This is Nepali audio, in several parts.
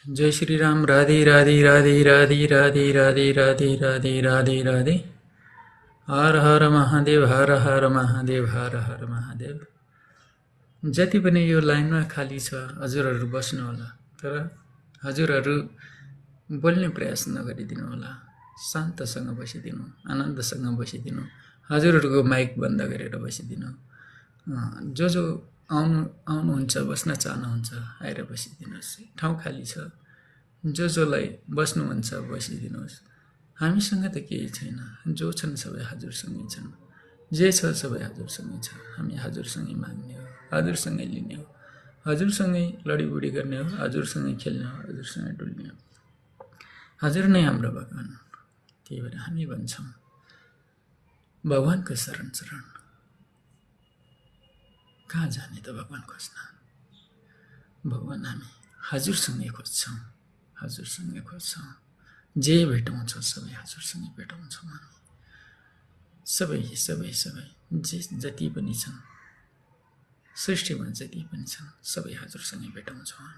जय श्री राम। राधे राधे राधे राधे राधे राधे राधे राधे राधे राधे। हर हर महादेव, हर हर महादेव, हर हर महादेव। जति पनि यो लाइनमा खाली छ हजुरहरू बस्नु होला, तर हजुरहरू बोल्ने प्रयास नगरिदिनु होला। शान्तसँग बसिदिनु, आनन्दसँग बसिदिनु, हजुरहरूको माइक बन्द गरेर बसिदिनु। जो जो आउनुहुन्छ, बस्न चाहनुहुन्छ, आएर बसिदिनुहोस्। ठाउँ खाली छ, जो जोलाई बस्नु मन छ बसिदिनुहोस्। हामीसँग त केही छैन, जो छन् सबै हजुरसँगै छन्। जे छ सबै हजुरसँगै छ। हामी हजुरसँगै माग्ने हो, हजुरसँगै लिने हो, हजुरसँगै लडीबुडी गर्ने हो, हजुरसँगै खेल्ने हो, हजुरसँगै डुल्ने हो। हजुर नै हाम्रो भगवान। त्यही भएर हामी भन्छौँ भगवानको शरण शरण। कहाँ जाने त भगवान खोज्न? भगवान हामी हजुरसँगै खोज्छौँ, हजुरसँगै खोज्छौँ। जे भेटाउँछौँ सबै हजुरसँगै भेटाउँछौँ। हामी सबै सबै सबै जे जति पनि छन् सृष्टिमा, जति पनि छन् सबै हजुरसँगै भेटाउँछौँ।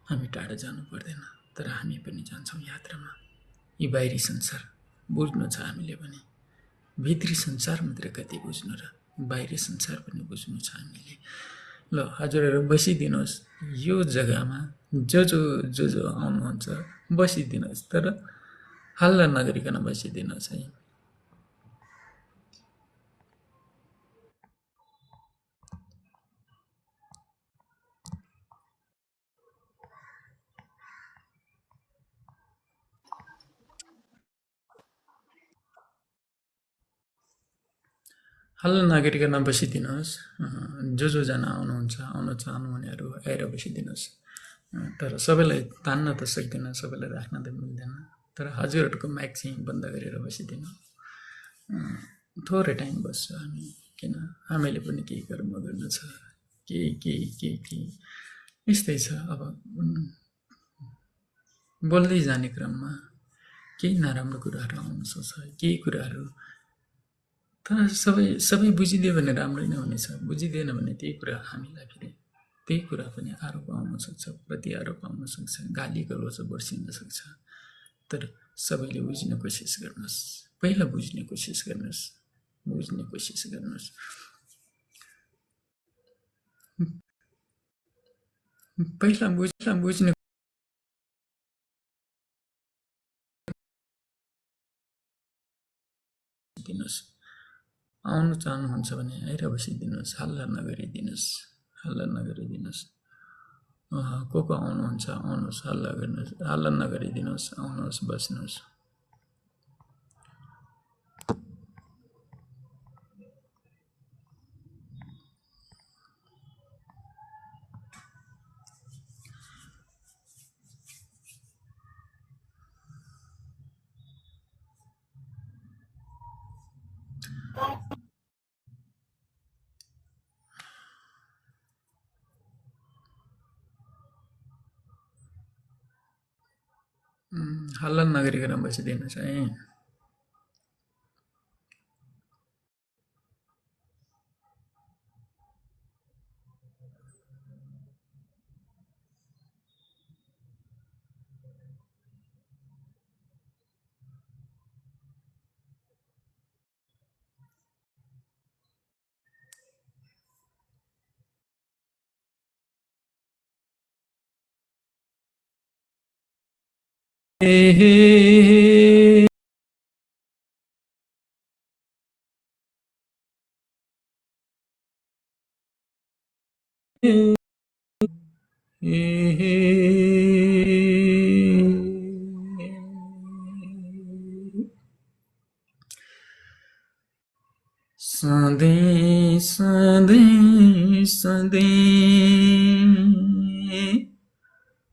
हामी टाढा जानु पर्दैन, तर हामी पनि जान्छौँ यात्रामा। यी बाहिरी संसार बुझ्नु छ हामीले पनि, भित्री संसार मात्रै कति बुझ्नु र बाहिरी संसार पनि बुझ्नु छ हामीले। ल हजुरहरू बसिदिनुहोस् यो जग्गामा। जो जो जो जो आउनुहुन्छ बसिदिनुहोस्, तर हल्ला नगरिकन बसिदिनुहोस् है। हल्ला नगरिकन बसिदिनुहोस्। जो जो जना आउनुहुन्छ, आउन चाहनुहुनेहरू आएर बसिदिनुहोस्। तर सबैलाई तान्न त सक्दैन, सबैलाई राख्न त मिल्दैन, तर हजुरहरूको माइक चाहिँ बन्द गरेर बसिदिनु। थोरै टाइम बस्छु हामी, किन हामीले पनि केही कर्म गर्नु छ, केही यस्तै छ। अब बोल्दै जाने क्रममा केही नराम्रो कुराहरू आउन सक्छ, केही कुराहरू। तर सबै बुझिदियो भने राम्रै नै हुनेछ, बुझिदिएन भने त्यही कुरा हामीलाई फेरि त्यही कुरा पनि आरोप आउन सक्छ, प्रति आरोप आउन सक्छ, गाली गलौज बर्सिन सक्छ। तर सबैले बुझ्ने कोसिस गर्नुहोस्, पहिला बुझ्ने कोसिस गर्नुहोस्, बुझ्ने कोसिस गर्नुहोस्। पहिला बुझ्ने दिनुहोस्। आउनु चाहनुहुन्छ भने आएर बसिदिनुहोस्, हल्ला नगरिदिनुहोस्, हल्ला नगरिदिनुहोस्। को आउनुहुन्छ आउनुहोस्, हल्ला गर्नुहोस्, हल्ला नगरिदिनुहोस्, आउनुहोस्, बस्नुहोस्। हल्ला नगरिकन बसिदिनुहोस् है। सधैँ सधैँ सधैँ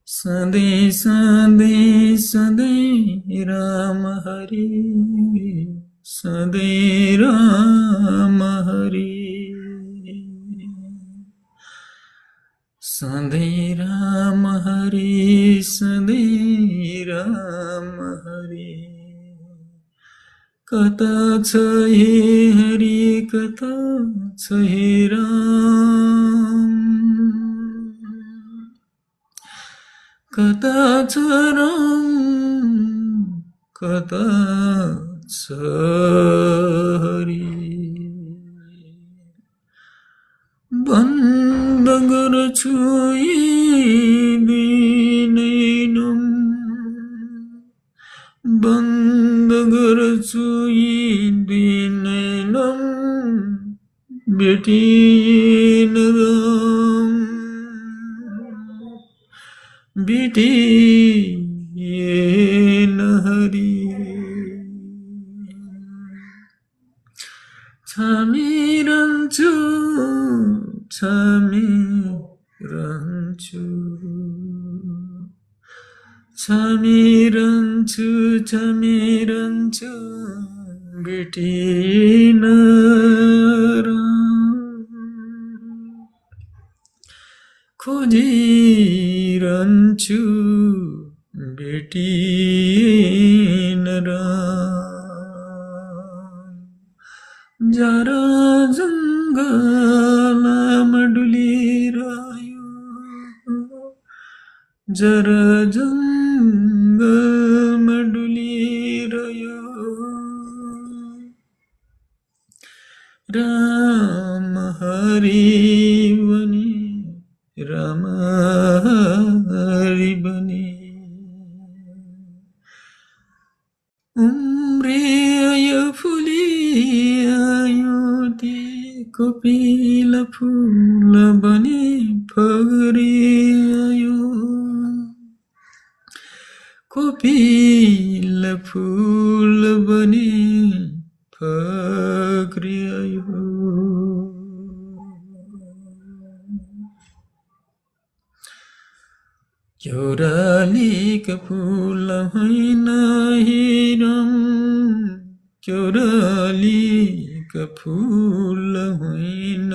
सधैँ सधैँ सधैँ राम हरि, सधैँ राम हरि, सधैँ राम हरि, सधैँ राम हरि। कता छ हे हरि, कता छ हे राम, कता छ राम कता छ हरि बन्द गर्छु यी नैनम बन्द गर्छु यी नैनम भेटिन राम भेटिन हरि छामिरहन्छु छामिरहन्छु छामिरहन्छु छामिरहन्छु भेटिन खोजिरहन्छु भेटिन जरा जङ्गलमा डुलिरह्यो जरा जङ्गलमा डुलिरह्यो राम हरि बनी राम हरि बनी उम्रियो फुलियो ती कोपिला फुल बनी फगरियो कोपिला फुल बनी फगरियो क्योरालीका फुल होइन हिरम क्योरालीका फुल होइन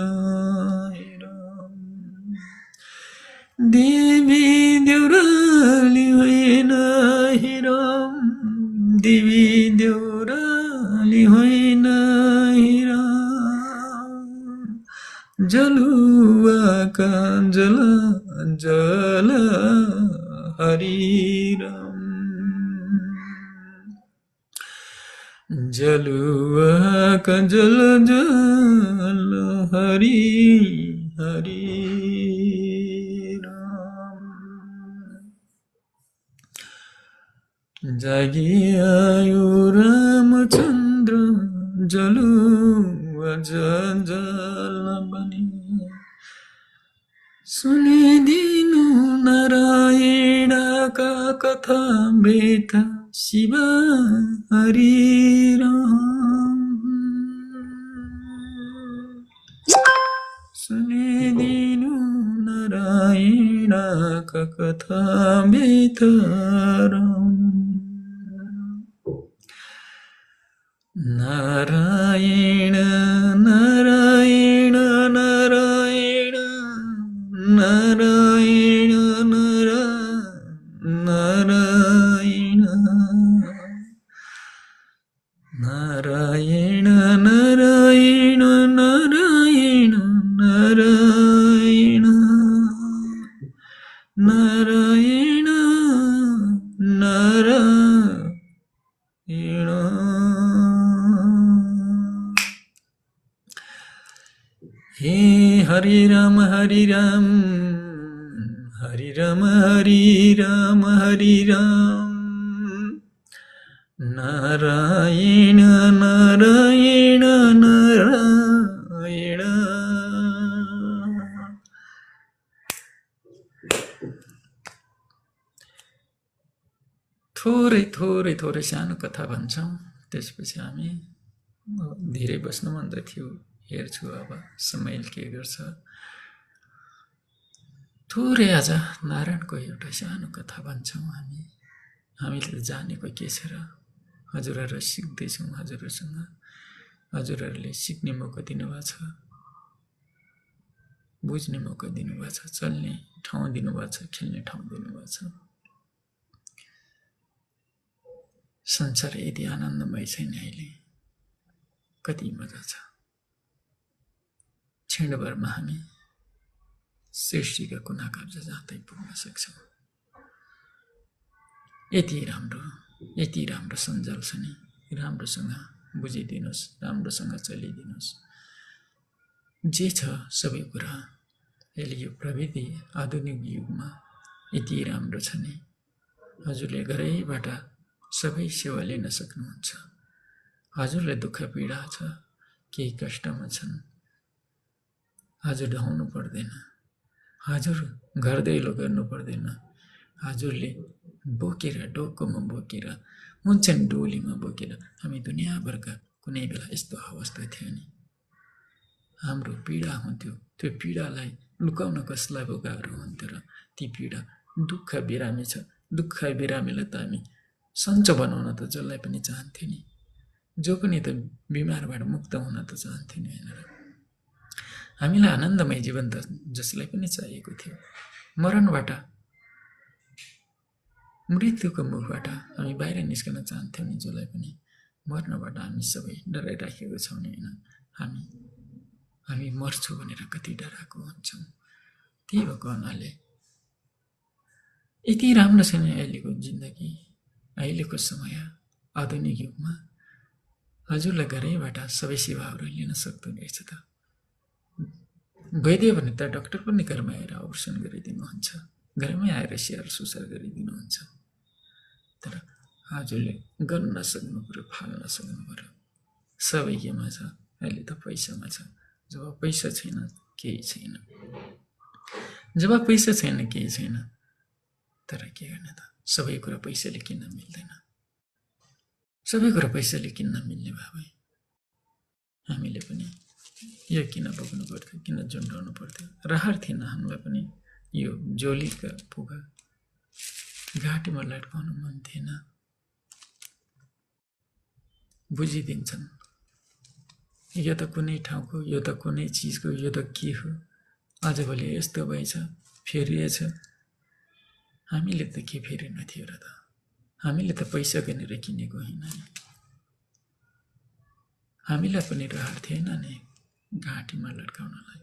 हिरम देवी देउराली होइन हिरम देवी देउराली होइन हिरम जलुवाका जल जल हरिराम जलुवाका जल जल हरि हरि जागी आयो रामचन्द्र जलुवा जल बनी सुनिदिनु नारायणका कथा बेथा शिव हरिराम सुनिदिनु नारायणका कथा बेथा राम नारायण नारायण नारायण नारायण नारायण नारायण नारायण नारायण नारायण नारायण नारायण हे हरि राम हरि राम हरि राम हरि राम हरि राम नारायण नारायण नारायण थोरै थोरै थोरै सानो कथा भन्छौँ त्यसपछि हामी धेरै बस्नु मन त थियो हेर्छु अब समय के गर्छ थोरै आज नारायणको एउटा सानो कथा भन्छौँ हामीले त जानेको के छ र हजुरहरू सिक्दैछौँ हजुरहरूसँग हजुरहरूले सिक्ने मौका दिनुभएको छ बुझ्ने मौका दिनुभएको छ चल्ने ठाउँ दिनुभएको छ खेल्ने ठाउँ दिनुभएको छ संसार यदि आनन्दमय छैन अहिले कति मजा छ क्षणभरमा हामी सृष्टिका कुना काप्चा जाँदै पुग्न सक्छौँ यति राम्रो सञ्जाल छ नि, राम्रोसँग बुझिदिनुहोस्, राम्रोसँग चलिदिनुहोस्। जे छ सबै कुरा अहिले यो प्रविधि आधुनिक युगमा यति राम्रो छ नि, हजुरले घरैबाट सबै सेवा लिन सक्नुहुन्छ। हजुरलाई दुःख पीडा छ, केही कष्टमा छन्, हजुर धाउनु पर्दैन, हजुर घर दैलो गर्नु पर्दैन। हजुरले बोकेर डोकोमा बोकेर हुन्छन् डोलीमा बोकेर हामी दुनियाँभरका कुनै बेला यस्तो अवस्था थियो नि, हाम्रो पीडा हुन्थ्यो, त्यो पीडालाई लुकाउन कसलाई पो गाह्रो हुन्थ्यो र ती पीडा दुःख बिरामी छ, दुःख बिरामीलाई त हामी सन्चो बनाउन त जसलाई पनि चाहन्थ्यो नि, जो पनि त बिमारबाट मुक्त हुन त चाहन्थ्यो नि होइन र। हामीलाई आनन्दमय जीवन त जसलाई पनि चाहिएको थियो, मरणबाट मृत्युको मुखबाट हामी बाहिर निस्कन चाहन्थ्यौँ नि, जसलाई पनि मर्नबाट हामी सबै डराइराखेको छौँ नि होइन। हामी मर्छु भनेर कति डराएको हुन्छौँ। त्यही भएको हुनाले यति राम्रो छ नि अहिलेको जिन्दगी, अहिलेको समय आधुनिक युगमा हजुरलाई घरैबाट सबै सेवाहरू लिन सक्दो रहेछ त। भइदियो भने त डाक्टर पनि घरमै आएर अपरेसन गरिदिनुहुन्छ, घरमै आएर स्याहार सुसार गरिदिनुहुन्छ। तर हजुरले गर्न नसक्नु पऱ्यो, फाल्न नसक्नु पऱ्यो। सबै केमा छ, अहिले त पैसामा छ। जब पैसा छैन केही छैन, जब पैसा छैन केही छैन। तर के गर्ने त, सबै कुरा पैसाले किन्न मिल्दैन। सबै कुरा पैसाले किन्न मिल्ने भए भए हामीले पनि यो किन बोक्नु पर्थ्यो, किन झुन्डाउनु पर्थ्यो। रहर थिएन हामीलाई पनि यो जोलीका पुगा घाँटीमा लट्काउनु मन थिएन। बुझिदिन्छन् यो त कुनै ठाउँको, यो त कुनै चिजको, यो त के हो, आजभोलि यस्तो भएछ, फेरिएछ। हामीले त के फेरेन थियो र त, हामीले त पैसा किनेर किनेको होइन नि। हामीलाई पनि रहर थिएन नि घाँटीमा लट्काउनलाई।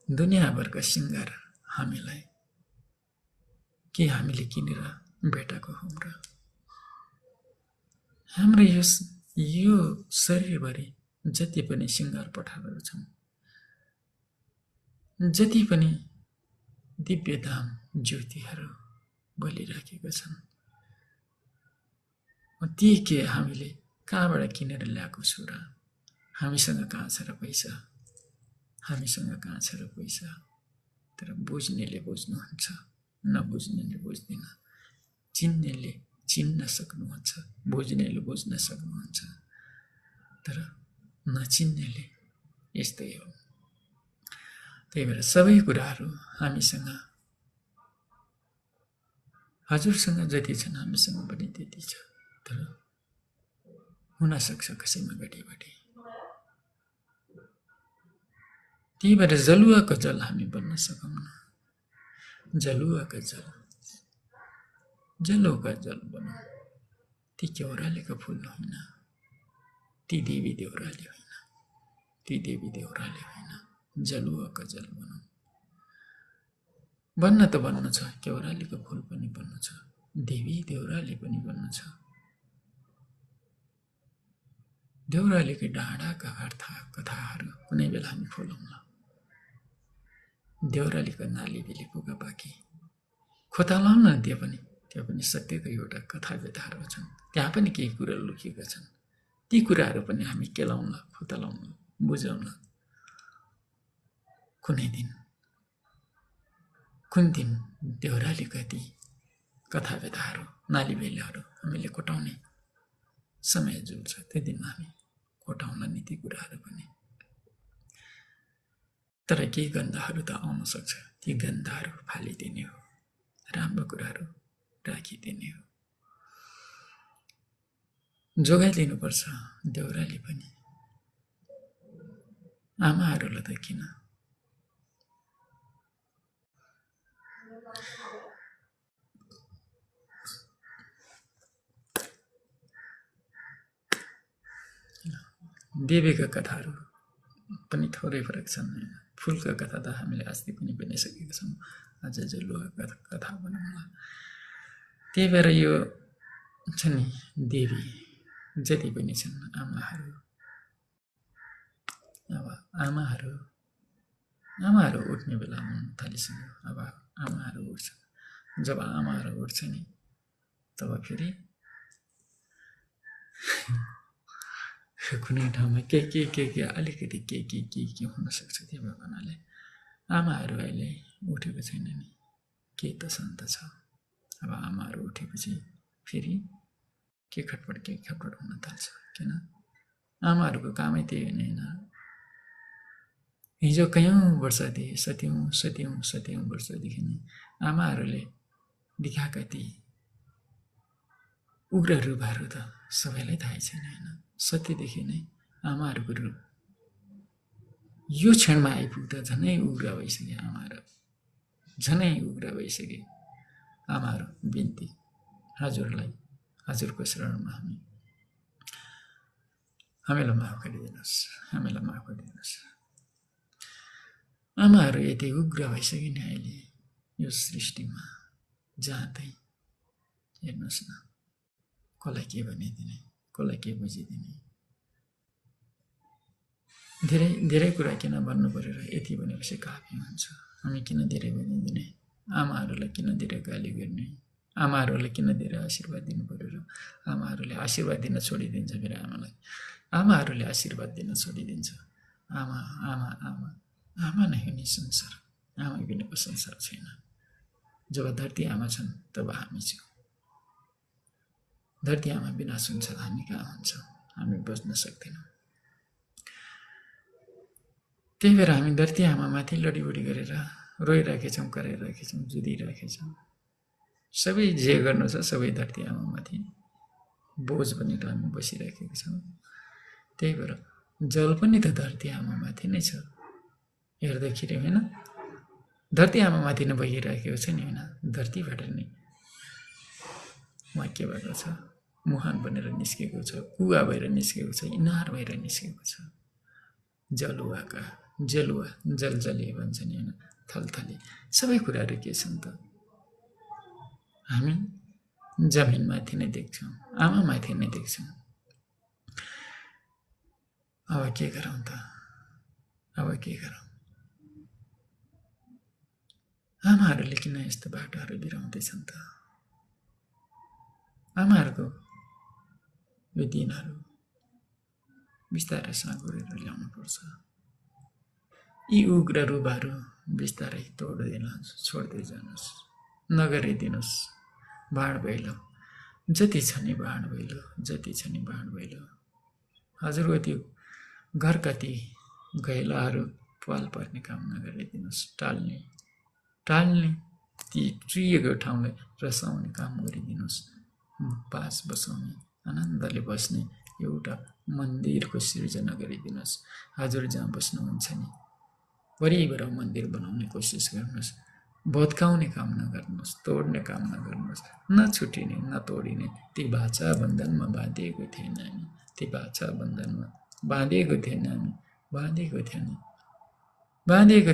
दुनियाँभरका सिङ्गार हामीलाई के हामीले किनेर भेटाएको हौँ र। हाम्रो यो शरीरभरि जति पनि सिङ्गार पठारहरू छन्, जति पनि दिव्य धाम ज्योतिहरू बलिराखेका छन्, ती के हामीले कहाँबाट किनेर ल्याएको छु र। हामीसँग कहाँ छ र पैसा, हामीसँग कहाँ छ र पैसा। तर बुझ्नेले बुझ्नुहुन्छ, नबुझ्नेले बुझ्दैन। चिन्नेले चिन्न सक्नुहुन्छ, बुझ्नेले बुझ्न सक्नुहुन्छ। तर नचिन्नेले यस्तै हो। त्यही भएर सबै कुराहरू हामीसँग, हजुरसँग जति छन् हामीसँग पनि त्यति छ। तर हुनसक्छ कसैमा घटीबटी। त्यही भएर जलुवाको जल हामी बन्न सकौँ। जलुवाका जल, जलुवाका जल बनौँ। ती केवरालीको फुल होइन, ती देवी देउराली होइन, ती देवी देउराली होइन, जलुवाका जल बनौँ। बन्न त बन्न छ, केवरालीको फुल पनि बन्न छ, देवी देउराली पनि बन्न छ। देउरालीकै डाँडाका अर्थ कथाहरू कुनै बेला हामी खोलौँला। देउरालीको नाली बेली पुगा बाँकी खोतालाउन न, त्यो पनि सत्यको एउटा कथा व्यथाहरू छन्। त्यहाँ पनि केही कुरा लुकिएका छन्। ती कुराहरू पनि हामी केलाउला, खोतालाउला, बुझाउला। कुन दिन देउरालीका ती कथा व्यथाहरू, नाली बेलीहरू हामीले कोटाउने समय जुल्छ, त्यो दिनमा हामी कोटाउला नि ती कुराहरू पनि। तर केही गन्धहरू त आउन सक्छ, ती गन्धहरू फालिदिने हो, राम्रो कुराहरू राखिदिने हो। जोगाइदिनुपर्छ देउराली पनि। आमाहरूलाई त किन, देवीका कथाहरू पनि थोरै फरक छन्। फुलका कथा त हामीले अस्ति पनि भनिसकेका छौँ। आज जलुवा कथा बनाउँला। त्यही भएर यो छ नि देवी जति पनि छन् आमाहरू, अब आमाहरू उठ्ने बेला हुन थालिसक्यो। अब आमाहरू उठ्छन्, जब आमाहरू उठ्छ नि तब फेरि कुनै ठाउँमा के अलिकति के हुनसक्छ। त्यो भएकोले आमाहरू अहिले उठेको छैन नि, के त शान्त छ। अब आमाहरू उठेपछि फेरि के खटपट हुन थाल्छ। किन आमाहरूको कामै त्यही हो नि होइन। हिजो कयौँ वर्षदेखि सत्यौँ वर्षदेखि नै आमाहरूले देखाएका ती उग्र रूपहरू त सबैलाई थाहै छैन होइन। सत्यदेखि नै आमाहरूको रूप यो क्षणमा आइपुग्दा झनै उग्र भइसके आमाहरू, झनै उग्र भइसके आमाहरू। बिन्ती हजुरलाई, हजुरको शरणमा हामीलाई माफ गरिदिनुहोस्, हामीलाई माफ गरिदिनुहोस्। आमाहरू यति उग्र भइसके नि अहिले यो सृष्टिमा, जहाँ तै हेर्नुहोस् न, कसलाई के भनिदिने, कसलाई के बुझिदिने। धेरै कुरा किन भन्नु पऱ्यो र यति भनेपछि काफी हुन्छ। हामी किन धेरै भनिदिने, आमाहरूलाई किन धेरै गाली गर्ने, आमाहरूलाई किन धेरै आशीर्वाद दिनु पऱ्यो र आमाहरूले आशीर्वाद दिन छोडिदिन्छ। फेरि आमाहरूले आशीर्वाद दिन छोडिदिन्छ। आमा नै हो नि संसार, आमा बिनाको संसार छैन। जब धरती आमा छन् तब हामी छौँ। धरती आमा बिना संसार हामी कहाँ हुन्छौँ, हामी बस्न सक्दैनौँ। त्यही भएर हामी धरती आमामाथि लडीबडी गरेर रोइराखेछौँ, कराइराखेछौँ, जुधिराखेछौँ। सबै जे गर्नु छ सबै धरती आमामाथि बोझ बनेर हामी बसिराखेका छौँ। त्यही भएर जल पनि त धरती आमामाथि नै छ हेर्दाखेरि होइन। धरती आमामाथि नै बगिरहेको छ नि होइन। धरतीबाट नै उहाँ के भएको छ, मुहान बनेर निस्केको छ, कुवा भएर निस्केको छ, इनार भएर निस्केको छ। जलुवा जलजले भन्छ नि होइन, थलथले सबै कुराहरू के छन् त। हामी जमिनमाथि नै देख्छौँ, आमामाथि नै देख्छौँ। अब के गरौँ त, अब के गरौँ। आमाहरूले किन यस्तो बाटोहरू बिराउँदैछन् त। आमाहरूको यो दिनहरू बिस्तारै साँगुरेर ल्याउनुपर्छ। यी उग्र रूपहरू बिस्तारै छोड्दै जानुहोस्, नगरिदिनुहोस्। बाँड भैलो जति छ नि बाँड भैलो, हजुरको त्यो घरका ती घैलाहरू पाल पर्ने काम नगरिदिनुहोस्। टाल्ने ती चुहिएको ठाउँलाई रसाउने काम गरिदिनुहोस्। बास बसाउने, आनन्दले बस्ने एउटा मन्दिरको सिर्जना गरिदिनुहोस्। हजुर जहाँ बस्नुहुन्छ नि वरिपरि मन्दिर बनाउने कोसिस गर्नुहोस्। भत्काउने काम नगर्नुहोस्, तोड्ने काम नगर्नुहोस्। नछुटिने नतोडिने ती भाषा बन्धनमा बाँधिएको थिएन हामी, ती भाषा बन्धनमा बाँधिएको थिएन हामी, बाँधिएको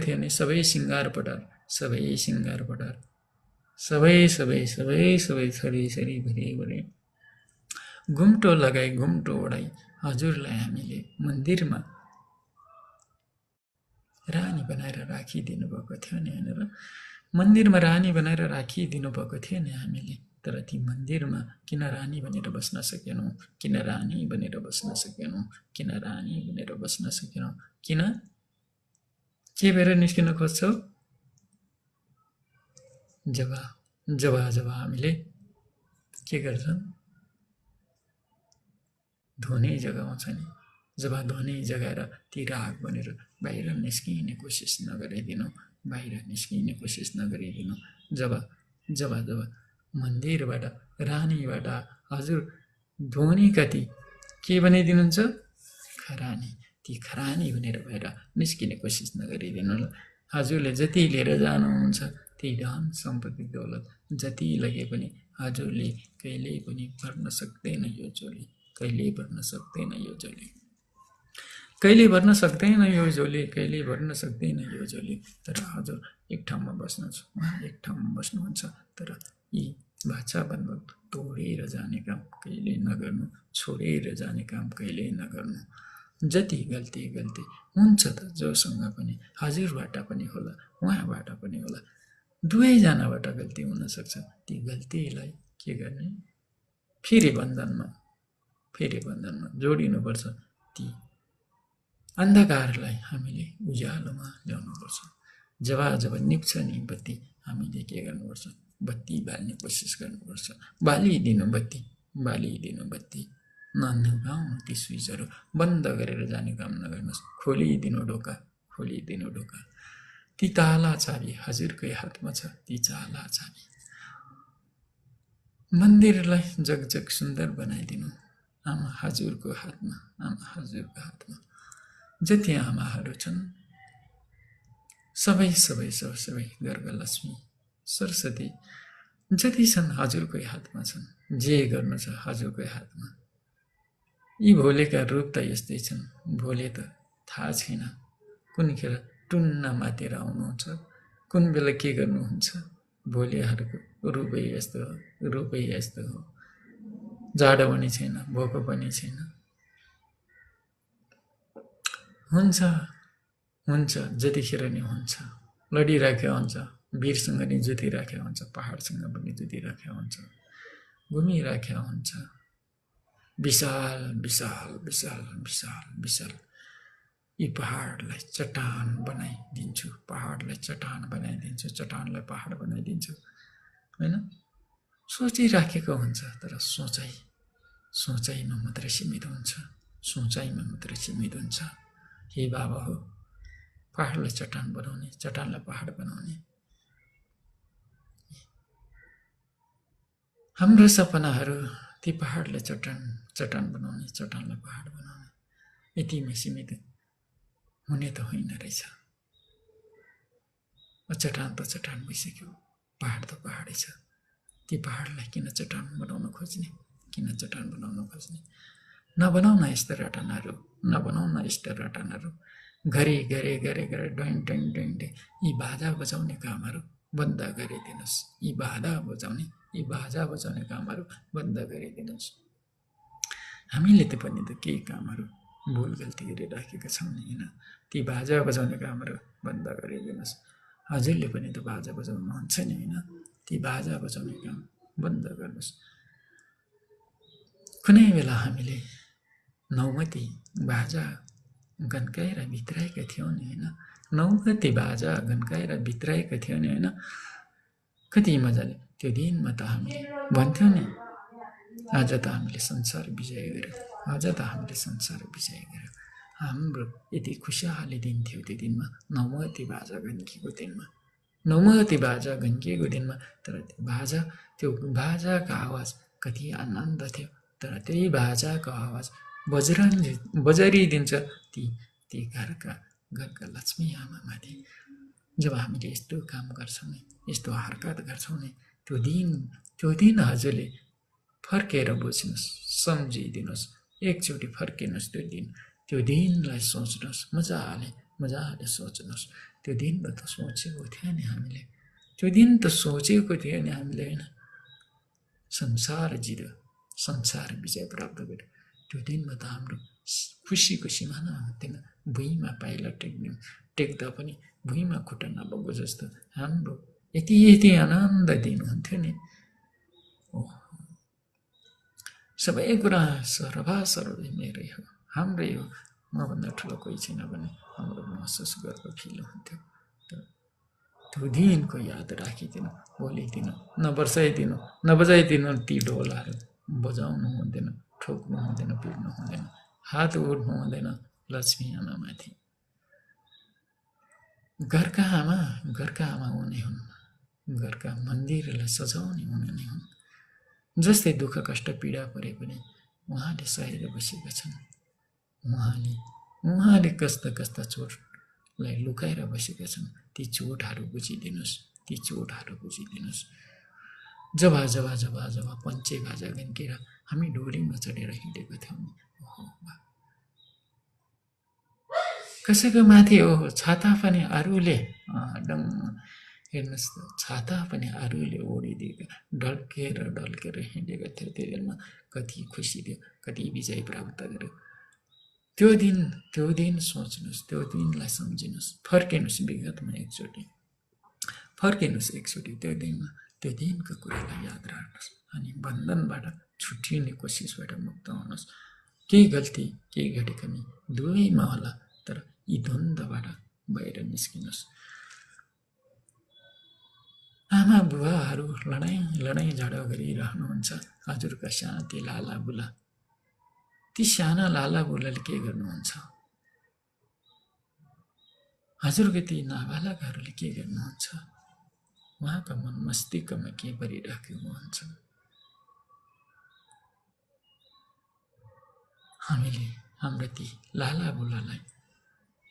थियो नि सबै सिँगार पटार, सबै छरी भरि घुम्टो लगाई घुम्टो ओढाई हजुरलाई हामीले मन्दिरमा रानी बनाएर राखिदिनु भएको थियो नि होइन र। मन्दिरमा रानी बनाएर राखिदिनु भएको थियो नि हामीले। तर ती मन्दिरमा किन रानी बनेर बस्न सकेनौँ, किन के भएर निस्किन खोज्छौ। जब हामीले के गर्छन्, धुने जगाउँछ नि, जब धुने जगाएर ती राग बनेर बाहिर निस्किने कोसिस नगरिदिनु। जब मन्दिरबाट रानीबाट हजुर धुने कति के बनाइदिनुहुन्छ, खरानी, ती खरानी भनेर भएर निस्किने कोसिस नगरिदिनु। हजुरले जति लिएर जानुहुन्छ त्यही धन सम्पत्ति दौलत जति लगे पनि हजुरले कहिल्यै पनि भर्न सक्दैन यो झोली, कहिले भर्न सक्दैन यो झोली, कहिले भर्न सक्दैन यो झोली। तर हजुर एक ठाउँमा बस्नुहुन्छ, उहाँ एक ठाउँमा बस्नुहुन्छ। तर यी भाषा बन्धन तोडेर जाने काम कहिले नगर्नु, छोडेर जाने काम कहिले नगर्नु। जति गल्ती गल्ती हुन्छ त जोसँग पनि, हजुरबाट पनि होला, उहाँबाट पनि होला, दुवैजनाबाट गल्ती हुनसक्छ। ती गल्तीलाई के गर्ने, फेरि बन्धनमा जोडिनुपर्छ। ती अन्धकारलाई हामीले उज्यालोमा ल्याउनुपर्छ। जब निप्छ नि बत्ती, हामीले के गर्नुपर्छ, बत्ती बाल्ने कोसिस गर्नुपर्छ। बालिदिनु बत्ती, ननिभाउनु ती स्विचहरू, बन्द गरेर जाने काम नगर्नुहोस्। खोलिदिनु ढोका। ती ताला चाबी हजुरकै हातमा छ, ती ताला चाबी। मन्दिरलाई जगजग सुन्दर बनाइदिनु आमा हजुरको हातमा। जति आमाहरू छन् सबै गर्गलक्ष्मी सरस्वती जति छन् हजुरकै हातमा छन्। जे गर्नु छ हजुरकै हातमा। यी भोलेका रूप त यस्तै छन्। भोले त थाहा छैन कुन खेर टुन्न मातेर आउनुहुन्छ, कुन बेला के गर्नुहुन्छ। भोलेहरूको रूपै यस्तो हो। जाडो पनि छैन, भोको पनि छैन। हुन्छ जतिखेर नि हुन्छ। लडिराखेको हुन्छ, वीरसँग नि जुधिराखेको हुन्छ, पहाडसँग पनि जुधिराखेको हुन्छ, घुमिराखेको हुन्छ। विशाल यी पहाडलाई चट्टान बनाइदिन्छु, चट्टानलाई पहाड बनाइदिन्छु। होइन, सोचिराखेको हुन्छ। तर सोचाइमा मात्रै सीमित हुन्छ। हे बाबा हो, पहाडलाई चट्टान बनाउने, चट्टानलाई पहाड बनाउने। हाम्रो सपनाहरू ती पहाडलाई चट्टान बनाउने, चट्टानलाई पहाड बनाउने, यतिमै सीमित हुने त होइन रहेछ। चट्टान त चट्टान भइसक्यो, पहाड त पहाडै छ। ती पहाडलाई किन चट्टान बनाउन खोज्ने? नबनाउन यस्ता रटनहरू। घरे डैन यी बाजा बजाउने कामहरू बन्द गरिदिनुहोस्। यी बाजा बजाउने कामहरू बन्द गरिदिनुहोस्। हामीले त पनि त केही कामहरू भुल गल्ती गरिराखेका छौँ नि होइन। ती बाजा बजाउने कामहरू बन्द गरिदिनुहोस्। हजुरले पनि त बाजा बजाउनुहुन्छ नि होइन। ती बाजा बजाउने काम बन्द गर्नुहोस्। कुनै बेला हामीले नौमती बाजा गन्काएर भित्राएका थियौँ नि होइन। नौमती बाजा गन्काएर भित्राएका थियौँ नि होइन। कति मजाले त्यो दिनमा त हामीले भन्थ्यौँ नि, आज त हामीले संसार विजय गर्यौँ। हाम्रो यति खुसियाली दिन थियो त्यो दिनमा, नौमती बाजा गन्किएको दिनमा। तर त्यो बाजाको आवाज कति आनन्द थियो। तर त्यही बाजाको आवाज बजरिदिन्छ ती घरका लक्ष्मी आमामाथि। जब हामीले यस्तो काम गर्छौँ नि, यस्तो हरकत गर्छौँ नि, त्यो दिन हजुरले फर्केर बुझ्नुहोस्, सम्झिदिनुहोस्। एकचोटि फर्किनुहोस् त्यो दिनलाई सोच्नुहोस्, मजाले सोच्नुहोस्। त्यो दिन त सोचेको थियो नि हामीले, होइन। संसार विजय प्राप्त गर्यो। त्यो दिनमा त हाम्रो खुसीको सिमाना हुन्थेन। भुइँमा पाइला टेक्दा पनि भुइँमा खुट्टा नबगो जस्तो हाम्रो यति आनन्द दिन हुन्थ्यो नि। सबै कुरा सर्वै मेरै हो, हाम्रै हो। मभन्दा ठुलो कोही छैन भने हाम्रो महसुस गर्दा फिल हुन्थ्यो। त्यो दिनको याद राखिदिनु, भोलिदिनु, नबजाइदिनु ती ढोलहरू। बजाउनु हुँदैन, ठोक्नु हुँदैन, पिट्नु हुँदैन, हात उड्नु हुँदैन लक्ष्मी आमामाथि। घरका आमा उनी हुन्, घरका मन्दिरलाई सजाउने उनी हुन्। जस्तै दुःख कष्ट पीडा परे पनि उहाँले सहेर बसेका छन्। उहाँले कस्ता चोटलाई लुकाएर बसेका छन्। ती चोटहरू बुझिदिनुहोस्। जब पञ्चे बाजा गन्केर हामी डोलीमा चढेर हिँडेको थियौँ। कसैको माथि हो छाता पनि अरूले डङ हेर्नुहोस् त छाता पनि अरूले ओढिदिएका ढल्केर ढल्केर हिँडेका थियो त्यो दिनमा कति खुसी थियो कति विजय प्राप्त गर्यो त्यो दिन सोच्नुहोस् त्यो दिनलाई सम्झिनुहोस् फर्किनुहोस् विगतमा एकचोटि त्यो दिनमा त्यो दिनको कुरालाई याद राख्नुहोस् अनि बन्धनबाट छुट्टिने कोसिसबाट मुक्त हुनुहोस् केही गल्ती केही घटी कमी दुवैमा होला तर यी द्वन्द्वबाट बाहिर निस्किनुहोस् आमा बुवाहरू लडाइँ झगडा गरिरहनुहुन्छ हजुरका साना ती लाला बुला ती साना लाला बुलाले के गर्नुहुन्छ हजुरको ती नाबालकहरूले के गर्नुहुन्छ उहाँका मन मस्तिष्कमा के परिराखेको हुन्छ हामीले हाम्रो ती लाला बुलालाई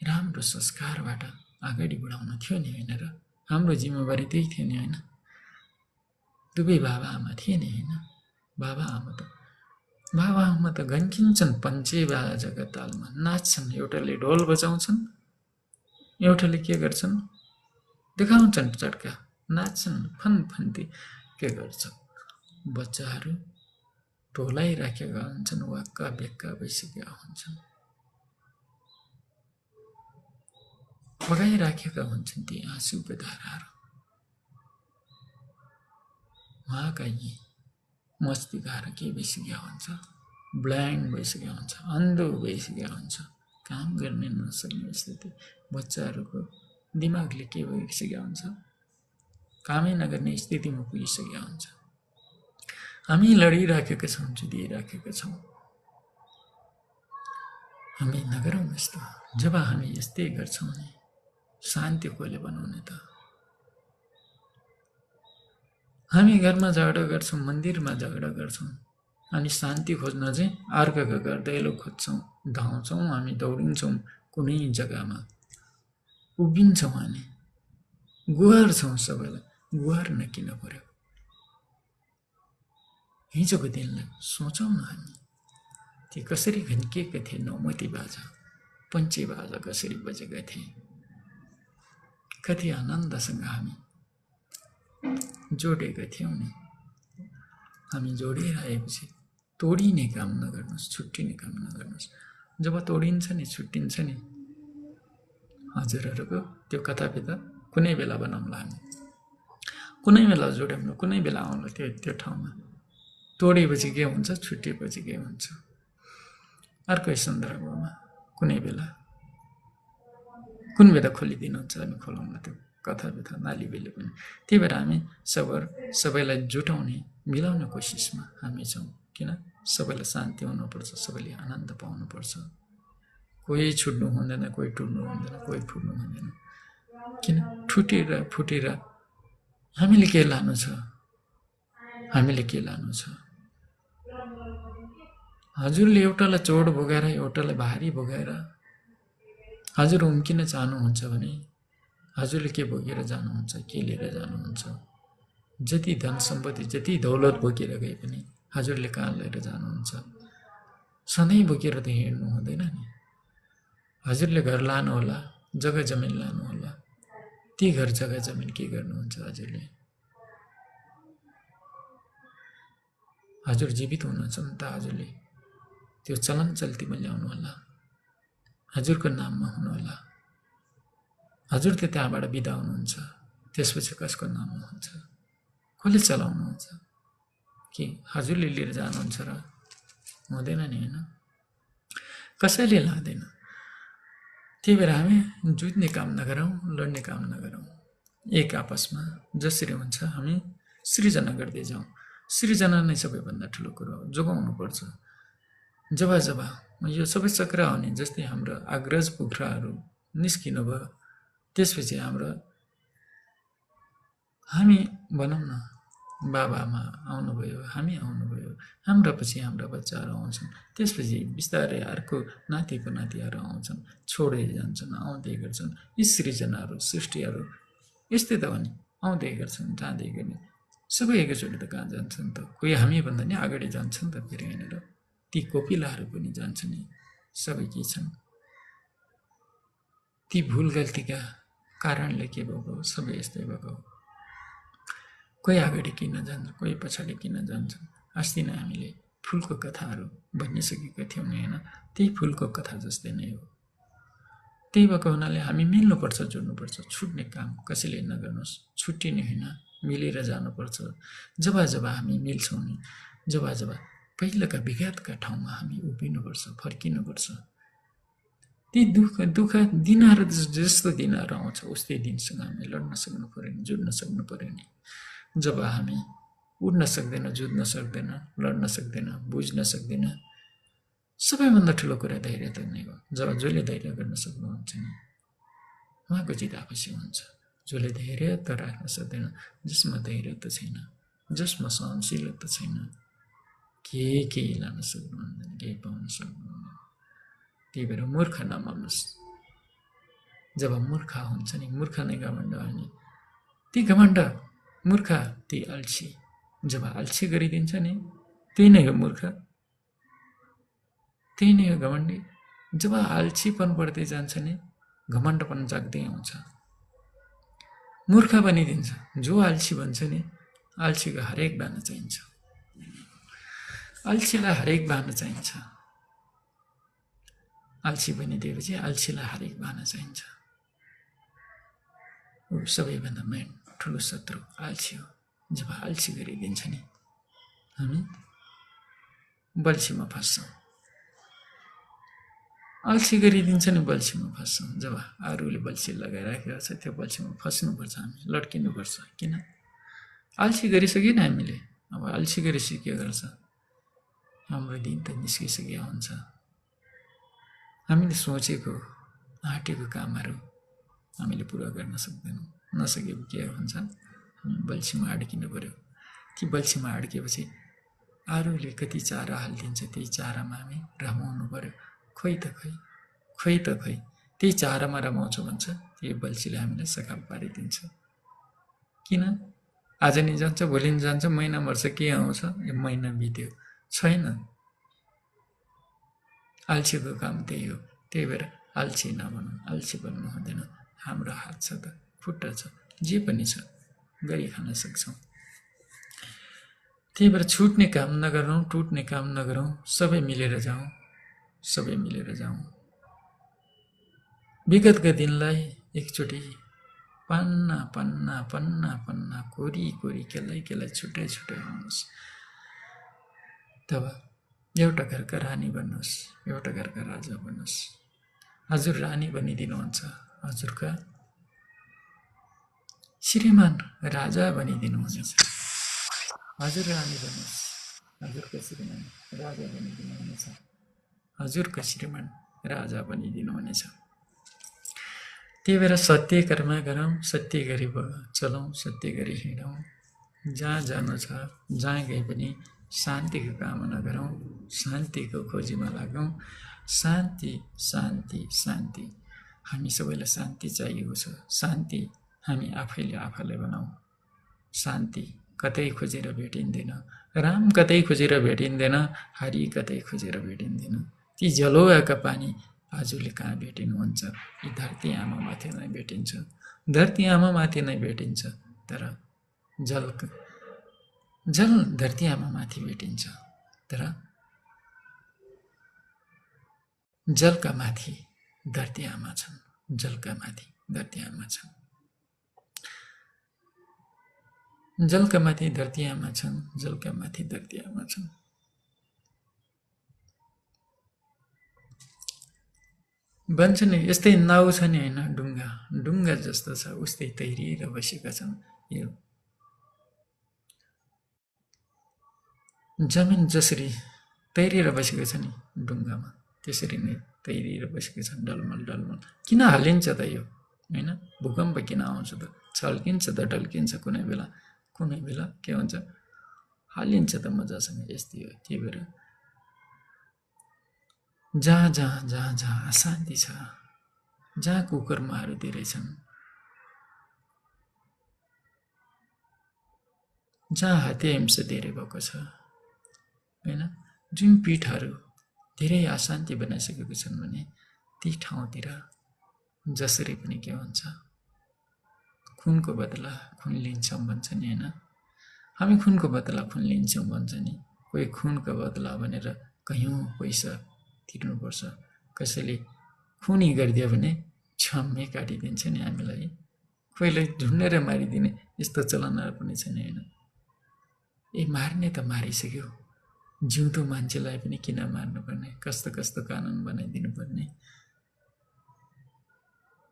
राम्रो संस्कारबाट अगाडि बढाउन थियो नि होइन र हाम्रो जिम्मेवारी त्यही थियो नि होइन दुवै बाबा आमा थिए नि होइन बाबा आमा त गन्किन्छन् पञ्चे बाजाका तालमा नाच्छन् एउटाले ढोल बजाउँछन् एउटाले के गर्छन् देखाउँछन् चट्का नाच्छन् फनफन्ती के गर्छ बच्चाहरू ढोलाइराखेका हुन्छन् वाक्का बेक्का भइसकेका हुन्छन् बगाइराखेका हुन्छन् ती आँसुका धाराहरू उहाँका यी मस्तिष्कहरू के भइसकेका हुन्छ ब्ल्याङ्क भइसकेका हुन्छ अन्धो भइसकेका हुन्छ काम गर्ने नसक्ने स्थिति बच्चाहरूको दिमागले के भइसकेका हुन्छ कामै नगर्ने स्थितिमा पुगिसकेका हुन्छ हामी लडिराखेका छौँ जुधिराखेका छौँ हामी नगरौँ यस्तो जब हामी यस्तै गर्छौँ नि शान्ति कसले बनाउने त हामी घरमा झगडा गर्छौँ मन्दिरमा झगडा गर्छौँ अनि शान्ति खोज्न चाहिँ अर्काको घर दैलो खोज्छौँ धाउँछौँ हामी दौडिन्छौँ कुनै जग्गामा उभिन्छौँ हामी गुहार्छौँ सबैलाई गुहार्न किन पर्यो हिजोको दिनलाई सोचौँ न हामी ती कसरी घन्किएका थिए नौमती बाजा पञ्चे बाजा कसरी बजेका थिए कति आनन्दसँग हामी जोडेका थियौँ नि हामी जोडेर आएपछि तोडिने काम नगर्नुहोस् छुट्टिने काम नगर्नुहोस् जब तोडिन्छ नि छुट्टिन्छ नि हजुरहरूको त्यो कथापिता कुनै बेला बनाउँला हामी कुनै बेला जोडौँ कुनै बेला आउँला त्यो ठाउँमा तोडेपछि के हुन्छ छुट्टिएपछि के हुन्छ अर्कै सन्दर्भमा कुनै बेला कुन बेला खोलिदिनुहुन्छ हामी खोलाउन त्यो कथा व्यथा नाली बेले पनि त्यही भएर हामी सबैलाई जुटाउने मिलाउने कोसिसमा हामी छौँ किन सबैलाई शान्ति हुनुपर्छ सबैले आनन्द पाउनुपर्छ कोही छुट्नु हुँदैन कोही टुट्नु हुँदैन कोही फुट्नु हुँदैन किन फुटेर हामीले के लानु छ हजुरले एउटालाई चोट भोगाएर एउटालाई भारी भोगाएर हजुर उम्किन चाहनुहुन्छ भने हजुरले के बोकेर जानुहुन्छ के लिएर जानुहुन्छ जति धन सम्पत्ति जति दौलत बोकेर गए पनि हजुरले कहाँ लिएर जानुहुन्छ सधैँ बोकेर त हिँड्नु हुँदैन नि हजुरले घर लानु होला जग्गा जमिन लानु होला ती घर जग्गा जमिन के गर्नुहुन्छ हजुर जीवित हुनुहुन्छ नि त हजुरले त्यो चलन चल्तीमा ल्याउनु होला हजुरको नाममा हुनु होला हजुर त त्यहाँबाट बिदा हुनुहुन्छ त्यसपछि कसको नाममा हुन्छ कसले चलाउनुहुन्छ कि हजुरले लिएर जानुहुन्छ र हुँदैन नि होइन कसैले लाँदैन त्यही भएर हामी जुझ्ने काम नगरौँ लड्ने काम नगरौँ एक आपसमा जसरी हुन्छ हामी सृजना गर्दै जाउँ सृजना नै सबैभन्दा ठुलो कुरो हो जोगाउनुपर्छ जब यो सबै चक्र आउने जस्तै हाम्रो अग्रज पुर्खाहरू निस्किनु भयो त्यसपछि हामी भनौँ न बाबामा आउनुभयो हामी आउनुभयो हाम्रो पछि हाम्रा बच्चाहरू आउँछन् त्यसपछि बिस्तारै अर्को नातिको नातिहरू आउँछन् छोड्दै जान्छन् आउँदै गर्छन् यी सृजनाहरू सृष्टिहरू यस्तै त हो नि आउँदै गर्छन् जाँदै गर्ने सबै एकैचोटि त कहाँ जान्छन् त कोही हामीभन्दा नि अगाडि जान्छन् त फेरि यहाँनिर ती कोपिलाहरू पनि जान्छन् नि सबै के छन् ती भुल गल्तीका कारणले के भएको सबै यस्तै भएको हो। कोही अगाडि किन जान्छ, कोही पछाडि किन जान्छन्। अस्ति नै हामीले फुलको कथाहरू भनिसकेका थियौँ नि होइन, त्यही फुलको कथा जस्तै नै हो। त्यही भएको हुनाले हामी मिल्नुपर्छ, जोड्नुपर्छ। छुट्ने काम कसैले नगर्नुहोस्, छुट्टिने होइन, मिलेर जानुपर्छ। जब जब हामी मिल्छौँ नि, जब जब पहिलाका विगतका ठाउँमा हामी उभिनुपर्छ, फर्किनुपर्छ। ती दुःख दिनहरू जस्तो दिनहरू आउँछ उस्तै दिनसँग हामी लड्न सक्नु पऱ्यो नि, जुझ्न सक्नु पऱ्यो नि। जब हामी उड्न सक्दैन, जुझ्न सक्दैन, लड्न सक्दैन, बुझ्न सक्दैन, सबैभन्दा ठुलो कुरा धैर्य त नै हो। जब जसले धैर्य गर्न सक्नुहुन्छ नि उहाँको जित आफै हुन्छ। जसले धैर्य त राख्न सक्दैन, जसमा धैर्य त छैन, जसमा सहनशीलता छैन, केही लान सक्नुहुँदैन, केही पाउन सक्नुहुँदैन। त्यही भएर मूर्ख नमान्नुहोस्। जब मूर्ख हुन्छ नि, मूर्ख नै घमण्ड हो नि। ती घमण्ड मूर्ख, ती अल्छी। जब अल्छी गरिदिन्छ नि त्यही नै हो मूर्ख, त्यही नै हो घमण्डी। जब आल्छीपन बढ्दै जान्छ नि घमण्डपन जाग्दै आउँछ, मूर्ख बनिदिन्छ। जो आल्छी भन्छ नि, आल्छीको हरेक बहाना चाहिन्छ, आल्छीलाई हरेक बहाना चाहिन्छ। आल्छी बनिदिएपछि आल्छीलाई हरेक बहाना चाहिन्छ। ऊ सबैभन्दा मेन ठुलो शत्रु आल्छी हो। जब आल्छी गरिदिन्छ नि हामी बल्छीमा फस्छौँ। अल्छी गरिदिन्छ नि बल्छीमा फस्छौँ। जब अरूले बल्छी लगाइराखेको छ त्यो बल्छीमा फस्नुपर्छ, हामी लड्किनुपर्छ। किन? अल्छी गरिसक्यो नि हामीले। अब अल्छी गरेपछि के गर्छ? हाम्रो दिन त निस्किसकेको हुन्छ। हामीले सोचेको आँटेको कामहरू हामीले पुरा गर्न सक्दैनौँ। नसकेको के हुन्छ? हामी बल्छीमा अड्किनु पऱ्यो। ती बल्छीमा अड्किएपछि अरूले कति चारा हालिदिन्छ, त्यही चारामा हामी रमाउनु पऱ्यो। खोइ त्यही चारामा रमाउँछ भन्छ, त्यही बल्छीले हामीलाई सखाप पारिदिन्छ। किन? आज नि जान्छ, भोलि नि जान्छ, महिना वर्ष के आउँछ? यो महिना बित्यो छैन। अल्छीको काम त्यही हो। त्यही भएर अल्छी नबनौँ, अल्छी बन्नु हुँदैन। हाम्रो हात छ त, खुट्टा छ, जे पनि छ, गरी खान सक्छौँ। त्यही भएर छुट्ने काम नगरौँ, टुट्ने काम नगरौँ, सबै मिलेर जाउँ, सबै मिलेर जाउँ। विगतका दिनलाई एकचोटि पन्ना पन्ना पन्ना पन्ना कोरी कोरी केलाई छुट्याइ आउनुहोस्। तब एउटा घरका रानी बन्नुहोस्, एउटा घरका राजा बन्नुहोस्। हजुर रानी बनिदिनुहुन्छ, हजुरका श्रीमान राजा बनिदिनुहुनेछ। हजुर रानी बन्नुहोस्, हजुरका श्रीमान राजा बनिदिनुहुनेछ, हजुरका श्रीमान राजा बनिदिनुहुनेछ। त्यही भएर सत्य कर्म गरौँ, सत्य गरी चलौँ, सत्य गरी हिँडौँ। जहाँ जानु छ, जहाँ गए पनि शान्तिको कामना गरौँ, शान्तिको खोजीमा लागौँ। शान्ति शान्ति शान्ति, हामी सबैलाई शान्ति चाहिएको छ। शान्ति हामी आफैले आफैलाई बनाऊ। शान्ति कतै खोजेर भेटिँदैन, राम कतै खोजेर भेटिँदैन, हरि कतै खोजेर भेटिँदैन। ती जलोआका पानी आजले कहाँ भेटिनुहुन्छ? यी धरती आमा माथि नै भेटिन्छ, धरती आमा माथि नै भेटिन्छ। तर जल धरती आमा माथि भेटिन्छ, तर जलका माथि धरती आमा छन्, जलका माथि धरती आमा छन्, जलका माथि धरती आमा छन्, जलका माथि धरती आमा छन्। भन्छ नि यस्तै नाउ छ नि होइन, ढुङ्गा जस्तो छ, उस्तै तैरिएर बसेका छन्। यो जमिन जसरी तैरिएर बसेको छ नि ढुङ्गामा, त्यसरी नै तैरिएर बसेको छन्, डलमल डलमल। किन हालिन्छ त यो होइन? भूकम्प किन आउँछ त? छल्किन्छ त, ढल्किन्छ कुनै बेला के हुन्छ? हालिन्छ त मजासँग। यस्तै हो। त्यही भएर जहाँ अशान्ति छ, जहाँ कुकर्महरू धेरै छन्, जहाँ हत्या हिंसा धेरै भएको छ होइन, जुन पीठहरू धेरै अशान्ति बनाइसकेको छन् भने ती ठाउँतिर जसरी पनि के हुन्छ, खुनको बदला खुन लिन्छौँ भन्छ नि होइन। हामी खुनको बदला खुन लिन्छौँ भन्छ नि। कोही खुनको बदला भनेर कयौँ पैसा तिर्नुपर्छ। कसैले खुनी गरिदियो भने छम्मै काटिदिन्छ नि हामीलाई। कोहीलाई झुन्डेर मारिदिने यस्तो चलनहरू पनि छ नि होइन। मार्ने त मारिसक्यो, जिउँदो मान्छेलाई पनि किन मार्नुपर्ने? कस्तो कस्तो कानुन बनाइदिनु पर्ने?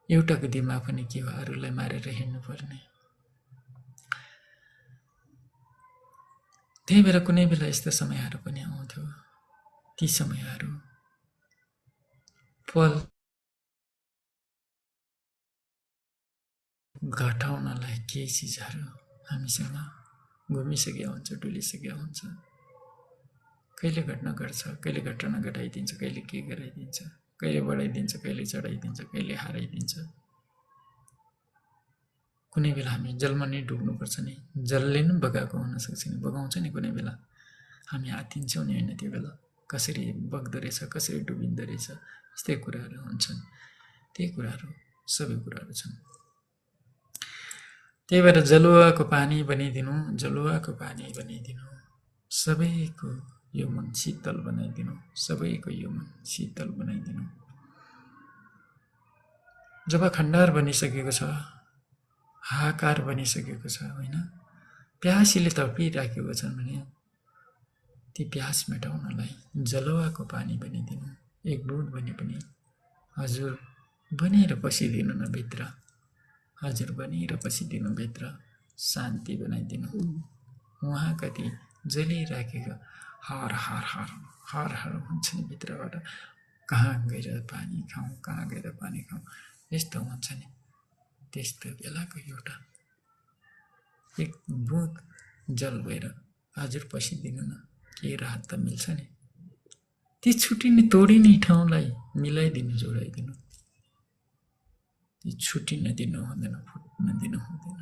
एउटाको दिमाग पनि के हो, अरूलाई मारेर हिँड्नुपर्ने? त्यही भएर कुनै बेला यस्तो समयहरू पनि आउँथ्यो। ती समयहरू पल घटाउनलाई केही चिजहरू हामीसँग घुमिसकेका हुन्छ, डुलिसकेका हुन्छ। कहिले घटना घट्छ, कहिले घटना घटाइदिन्छ, कहिले के गराइदिन्छ, कहिले बढाइदिन्छ, कहिले चढाइदिन्छ, कहिले हाराइदिन्छ। कुनै बेला हामी जलमा नै डुब्नुपर्छ नि, जलले नै बगाएको हुनसक्छ नि, बगाउँछ नि कुनै बेला। हामी आत्तिन्छौँ नि होइन, त्यो बेला कसरी बग्दो रहेछ, कसरी डुबिँदो रहेछ, यस्तै कुराहरू हुन्छन्। त्यही कुराहरू सबै कुराहरू छन्। त्यही भएर जलुवाको पानी बनिदिनु, जलुवाको पानी बनिदिनु, सबैको यो मन शीतल बनाइदिनु, सबैको यो मन शीतल बनाइदिनु। जब खण्डार बनिसकेको छ, हाहाकार बनिसकेको छ होइन, प्यासीले तडपिराखेको छन् भने ती प्यास मेटाउनलाई जलुवाको पानी बनिदिनु। एक बुँद भने पनि हजुर बनेर पसिदिनु न भित्र, हजुर बनेर पसिदिनु भित्र, शान्ति बनाइदिनु। उहाँ कति जलिराखेको हर हर हर हर हर हुन्छ नि भित्रबाट, कहाँ गएर पानी खाउँ, कहाँ गएर पानी खाउँ, यस्तो हुन्छ नि। त्यस्तो बेलाको एउटा एक बुँद जल भएर हजुर पसिदिनु न, के राहत त मिल्छ नि। ती छुटिने तोडिने ठाउँलाई मिलाइदिनु, जोडाइदिनु। ती छुटिन दिनु हुँदैन, फुट्न दिनु हुँदैन।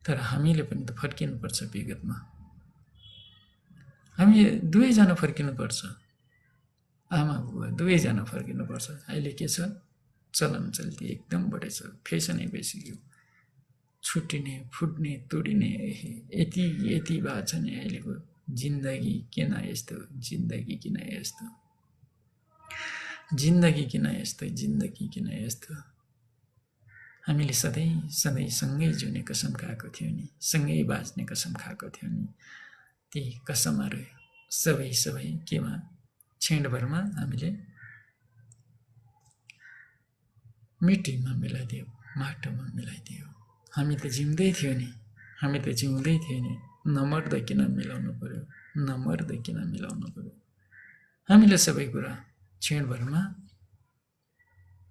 तर हामीले पनि त फर्किनुपर्छ विगतमा। हामी दुवैजना फर्किनुपर्छ, आमा बुवा दुवैजना फर्किनुपर्छ। अहिले के छ, चलन चल्ती एकदम बढेछ, फेसनै भइसक्यो। छुट्टिने, फुट्ने, तोडिने यति यति भएको छ नि अहिलेको जिन्दगी। किन यस्तो जिन्दगी, किन यस्तो जिन्दगी, किन यस्तो जिन्दगी, किन यस्तो? हामीले सधैँ सधैँ सँगै जिउने कसम खाएको थियौँ नि, सँगै बाँच्ने कसम खाएको थियौँ नि। ती कसमहरू सबै सबै केमा, क्षणभरमा हामीले मिट्टीमा मिलाइदियो, माटोमा मिलाइदियो। हामी त जिउँदै थियो नि, हामी त जिउँदै थियो नि, नमर्दै किन मिलाउनु पर्यो, नमर्दै किन मिलाउनु पर्यो? हामीले सबै कुरा क्षणभरमा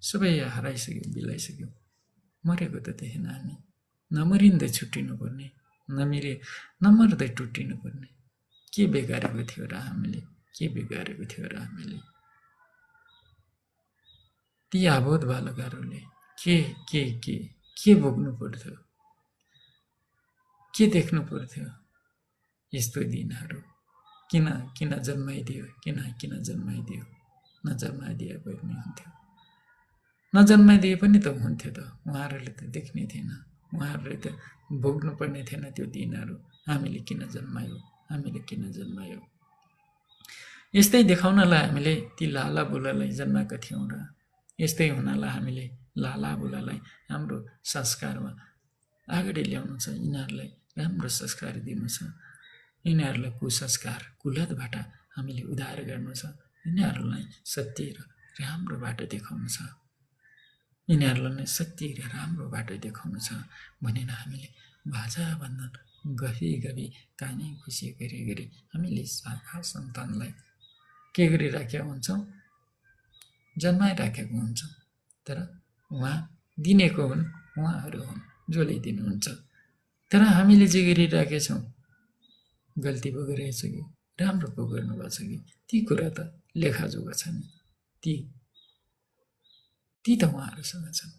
सबै हराइसक्यो, बिलाइसक्यो। मरेको त थिएन हामी, नमरिँदै छुट्टिनु पर्ने, नमर्दै टुट्टिनु पर्ने। के बिगारेको थियो र हामीले, के बिगारेको थियो र हामीले? ती आबोध बालकहरूले के भोग्नु पर्थ्यो, के देख्नु पर्थ्यो? यस्तो दिनहरू किन किन जन्माइदियो, किन जन्माइदियो? नजन्माइदिए पनि हुन्थ्यो, नजन्माइदिए पनि त हुन्थ्यो त। उहाँहरूले त देख्ने थिएन, उहाँहरूले त भोग्नु पर्ने थिएन त्यो दिनहरू। हामीले किन जन्मायो, हामीले किन जन्मायो? यस्तै देखाउनलाई हामीले ती लाला बुलालाई जन्माएका थियौँ र यस्तै हुनलाई हामीले लाला बुलालाई हाम्रो संस्कारमा अगाडि ल्याउनु छ। यिनीहरूलाई राम्रो संस्कार दिनु छ, यिनीहरूलाई कुसंस्कार कुलतबाट हामीले उद्धार गर्नु छ। यिनीहरूलाई सत्य र राम्रो बाटो देखाउनु छ, यिनीहरूलाई सत्य र राम्रो बाटो देखाउनु छ भनेर हामीले बाजा बन्धन गफी गफी काने खुसी गरी गरी हामीले शाखा सन्तानलाई के गरिराखेका हुन्छौँ, जन्माइराखेको हुन्छौँ। तर उहाँ दिनेको हुन्, उहाँहरू हुन् जसले दिनुहुन्छ। तर हामीले जे गरिराखेछौँ, गल्ती पो गरेछ कि राम्रो पो गर्नुभएको छ कि, ती कुरा त लेखाजोखा छन्, ती त उहाँहरूसँग छन्।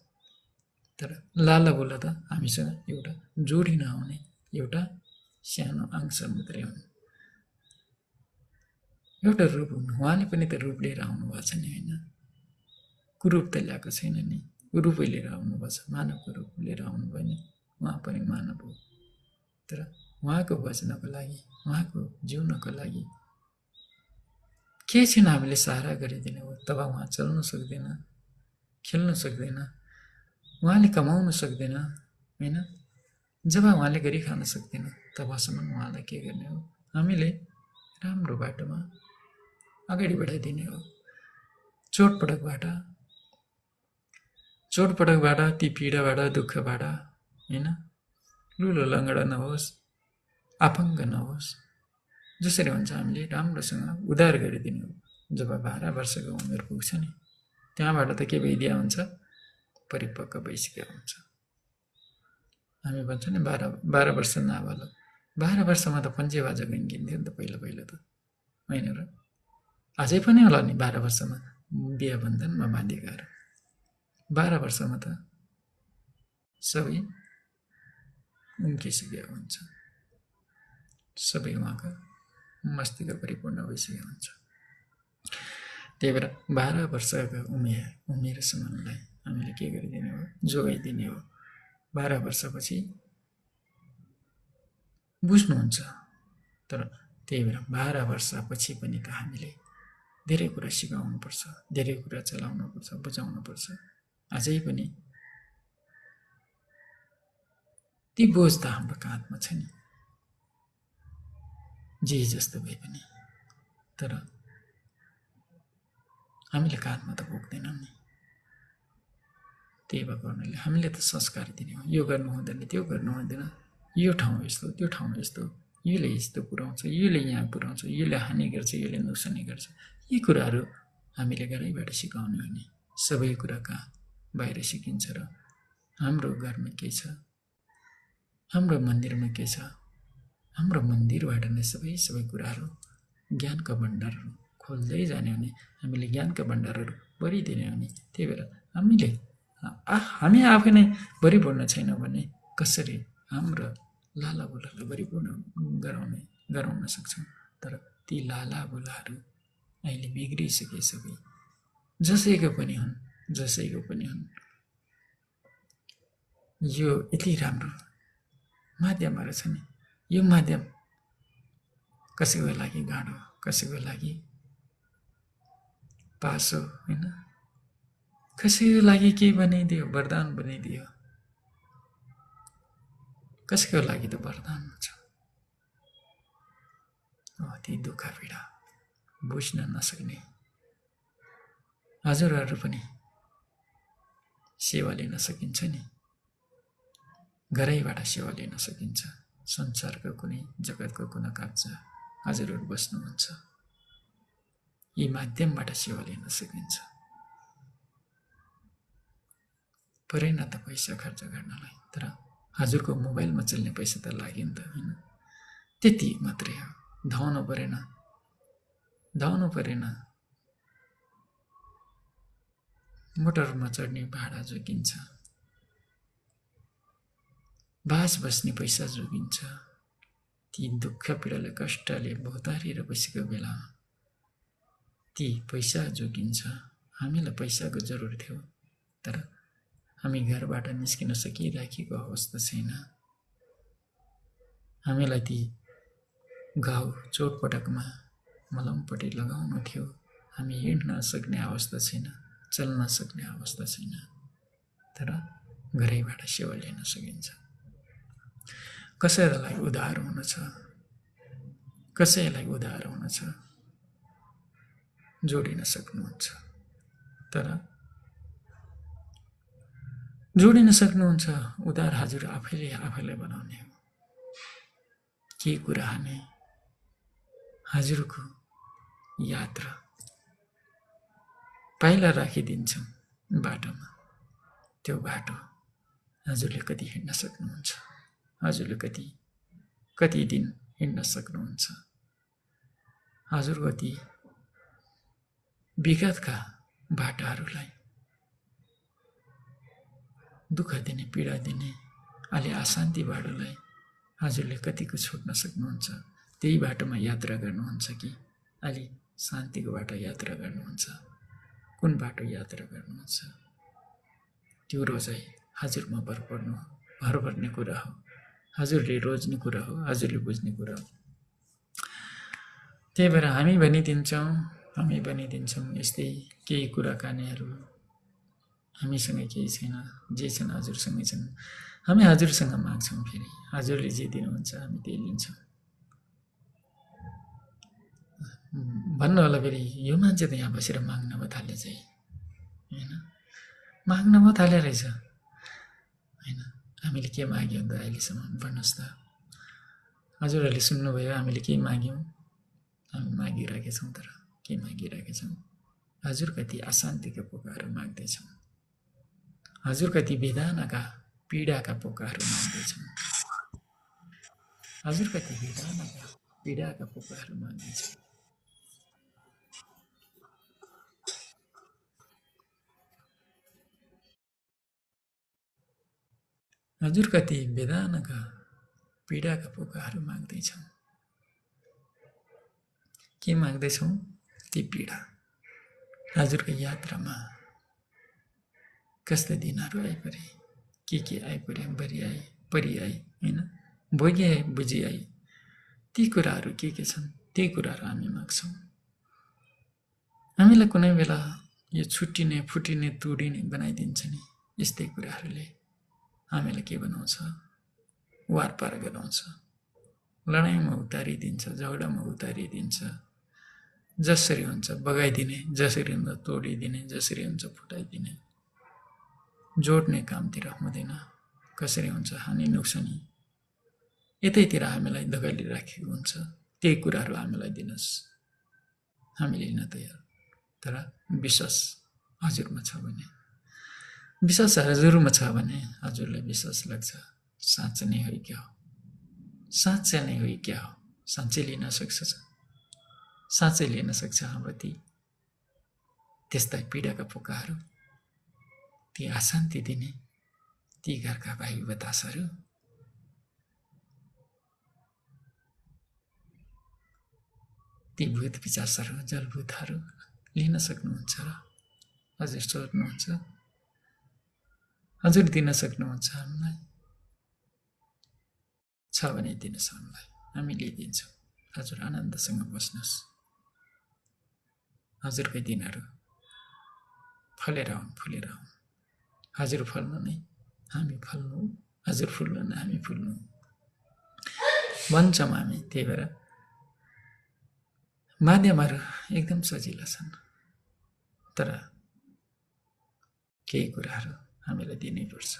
तर लाला बुला त हामीसँग एउटा जोडी नहुने एउटा सानो अंश मात्रै हुन्, एउटा रूप हुन्। उहाँले पनि त रूप लिएर आउनु भएको छ नि होइन। कुरूप त ल्याएको छैन नि, रूपै लिएर आउनुपर्छ, मानवको रूप लिएर आउनुभयो नि, उहाँ पनि मानव हो। तर उहाँको बच्नको लागि, उहाँको जिउनको लागि के छैन हामीले सहारा गरिदिने हो, तब उहाँ चल्न सक्दैन, खेल्न सक्दैन, उहाँले कमाउन सक्दैन होइन। जब उहाँले गरी खान सक्दैन तबसम्म उहाँलाई के गर्ने हो, हामीले राम्रो बाटोमा अगाडि बढाइदिने हो। चोटपटकबाट ती पीडाबाट दुःखबाट होइन, लुलो लङ्गडा नहोस्, आफङ्ग नहोस्, जसरी हुन्छ हामीले राम्रोसँग उद्धार गरिदिने हो। जब 12 वर्षको उमेर पुग्छ नि, त्यहाँबाट त के भइदिया हुन्छ, परिपक्व भइसकेको हुन्छ। हामी भन्छ नि 12 वर्ष नाबालक, 12 वर्षमा त पन्जे बाजा गइन्थ्यो नि त पहिला त होइन र। अझै पनि होला नि 12 वर्षमा बिहा बन्धनमा बाँधिएकाहरू, 12 वर्षमा त सबै उम्किसकेको हुन्छ, सबै उहाँको मस्तिष्क परिपूर्ण भइसकेको हुन्छ। त्यही भएर 12 वर्षको उमेरसम्मलाई हामीले के गरिदिने हो, जोगाइदिने हो। 12 वर्षपछि बुझ्नुहुन्छ, तर त्यही भएर 12 वर्षपछि पनि त हामीले धेरै कुरा सिकाउनुपर्छ, धेरै कुरा चलाउनुपर्छ, बुझाउनुपर्छ। अझै पनि ती बोझ त हाम्रो काँधमा छ नि, जे जस्तो भए पनि, तर हामीले काँधमा त बोक्दैनौँ नि। त्यही भएको हुनाले हामीले त संस्कार दिने हो, यो गर्नु हुँदैन, त्यो गर्नु हुँदैन, यो ठाउँ यस्तो, त्यो ठाउँ यस्तो, यसले यस्तो पुऱ्याउँछ, यसले यहाँ पुऱ्याउँछ, यसले हानि गर्छ, यसले नोक्सानी गर्छ, यी कुराहरू हामीले घरैबाट सिकाउने हो नि। सबै कुरा कहाँ बाहिर सिकिन्छ र हाम्रो घरमा के छ, हाम्रो मन्दिरमा के छ, हाम्रो मन्दिरबाट नै सबै कुराहरू ज्ञानका भण्डारहरू खोल्दै जाने हो भने, हामीले ज्ञानका भण्डारहरू भरिदिने हो नि। त्यही भएर हामी आफै नै भरिपूर्ण छैनौँ भने कसरी हाम्रो लालाबुलालाई भरिपूर्ण गराउन सक्छौँ। तर ती लालाबुलाहरू अहिले बिग्रिसके सबै, जसैको पनि हुन्। यो यति राम्रो माध्यमहरू छ नि, यो माध्यम कसैको लागि गाँडो, कसैको लागि पासो होइन, कसैको लागि के बनाइदियो, वरदान बनाइदियो, कसैको लागि त वरदान छ। ती दुःख पीडा बुझ्न नसक्ने हजुरहरू पनि सेवा लिन सकिन्छ नि, घरैबाट सेवा लिन सकिन्छ। संसारको कुनै जगतको कुनै काप्चा हजुरहरू बस्नुहुन्छ, यी माध्यमबाट सेवा लिन सकिन्छ। परेन त पैसा खर्च गर्नलाई, तर हजुरको मोबाइलमा चल्ने पैसा त लाग्यो नि त होइन, त्यति मात्रै हो। धाउनु परेन, मोटरमा चढ्ने भाडा जोगिन्छ, बास बस्ने पैसा जोगिन्छ। ती दुःख पीडाले कष्टले भौतारिएर बसेको बेलामा ती पैसा जोगिन्छ। हामीलाई पैसाको जरुर थियो, तर हामी घरबाट निस्किन सकिराखेको अवस्था छैन। हामीलाई ती घाउ चोटपटकमा मलमपट्टि लगाउनु थियो, हामी हिँड्न सक्ने अवस्था छैन, चल्न सक्ने अवस्था छैन, तर घरैबाट सेवा लिन सकिन्छ। कसैलाई उद्धार हुन छ, जोडिन सक्नुहुन्छ, तर जोडिन सक्नुहुन्छ। उद्धार हजुर आफैले बनाउने हो। के कुरा हामी हजुरको यात्रा पाइला राखिदिन्छौँ बाटोमा, त्यो बाटो हजुरले कति हिँड्न सक्नुहुन्छ, हजुरले कति दिन हिँड्न सक्नुहुन्छ। हजुरको ती विगतका बाटाहरूलाई दुःख दिने, पीडा दिने, अलि अशान्ति बाटोलाई हजुरले कतिको छोड्न सक्नुहुन्छ। त्यही बाटोमा यात्रा गर्नुहुन्छ कि अलि शान्तिको बाटो यात्रा गर्नुहुन्छ। कुन बाटो यात्रा गर्नुहुन्छ त्यो रोजाइ हजुरमा भर पर्ने कुरा हो, हजुरले रोज्ने कुरा हो, हजुरले बुझ्ने कुरा हो। त्यही भएर हामी भनिदिन्छौँ यस्तै केही कुराकानीहरू हामीसँग केही छैन, जे छन् हजुरसँगै छन्। हामी हजुरसँग माग्छौँ, फेरि हजुरले जे दिनुहुन्छ हामी त्यही लिन्छौँ। भन्नु होला फेरि यो मान्छे त यहाँ बसेर माग्न पो थाले चाहिँ, होइन, माग्न पो थाले रहेछ, होइन। हामीले के माग्यौँ त अहिलेसम्म भन्नुहोस् त। हजुरहरूले सुन्नुभयो हामीले के माग्यौँ? हामी मागिरहेका तर के मागिरहेका हजुर कति अशान्तिका पोकाहरू माग्दैछौँ, हजुर कति वेदनाका पीडाका पोकाहरू माग्दैछौँ, हजुर कति वेदनाका पीडाका पोकाहरू माग्दैछौँ। हजुर कति वेदनाका पीडाका पोकाहरू माग्दैछौँ। के माग्दैछौँ? ती पीडा। हजुरको यात्रामा कस्ता दिनहरू आइपरे, के आइपरे, बरी आए, परी आए, होइन, भोगी आए, बुझी आए, ती कुराहरू के छन्, ती कुराहरू हामी माग्छौँ। हामीलाई कुनै बेला यो छुट्टिने, फुटिने, तुडिने बनाइदिन्छ नि, यस्तै कुराहरूले हामीलाई के बनाउँछ? वारपार गराउँछ, लडाइँमा उतारिदिन्छ, झगडामा उतारिदिन्छ। जसरी हुन्छ बगाइदिने, जसरी हुन्छ तोडिदिने, जसरी हुन्छ फुटाइदिने, जोड्ने कामतिर हुँदैन। कसरी हुन्छ हानि नोक्सानी यतैतिर हामीलाई धकेलिराखेको हुन्छ। त्यही कुराहरू हामीलाई दिनुहोस्, हामी लिन तयार। तर विश्वास हजुरमा छ भने, विश्वास हजुरमा छ भने हजुरलाई विश्वास लाग्छ साँच्चै नै हो क्या हो, साँच्चै नै हो क्या हो, साँच्चै लिन सक्छ, साँच्चै लिन सक्छ हाम्रो त्यस्ता पीडाका पोकाहरू, ती अशान्ति दिने, ती घरका वायु बतासहरू। ती भूत पिशाचहरू, जलभूतहरू लिन सक्नुहुन्छ र हजुर सोध्नुहुन्छ, हजुर दिन सक्नुहुन्छ हामीलाई? छ भने दिनुहोस् हामीलाई, हामी लिइदिन्छौँ। हजुर आनन्दसँग बस्नुहोस्। हजुरकै दिनहरू फलेर आउन्, फुलेर आउन्। हजुर फल्नु नै हामी फल्नु, हजुर फुल्नु नै हामी फुल्नु भन्छौँ हामी। त्यही भएर माध्यमहरू एकदम सजिला छन्, तर केही कुराहरू हामीलाई दिनैपर्छ,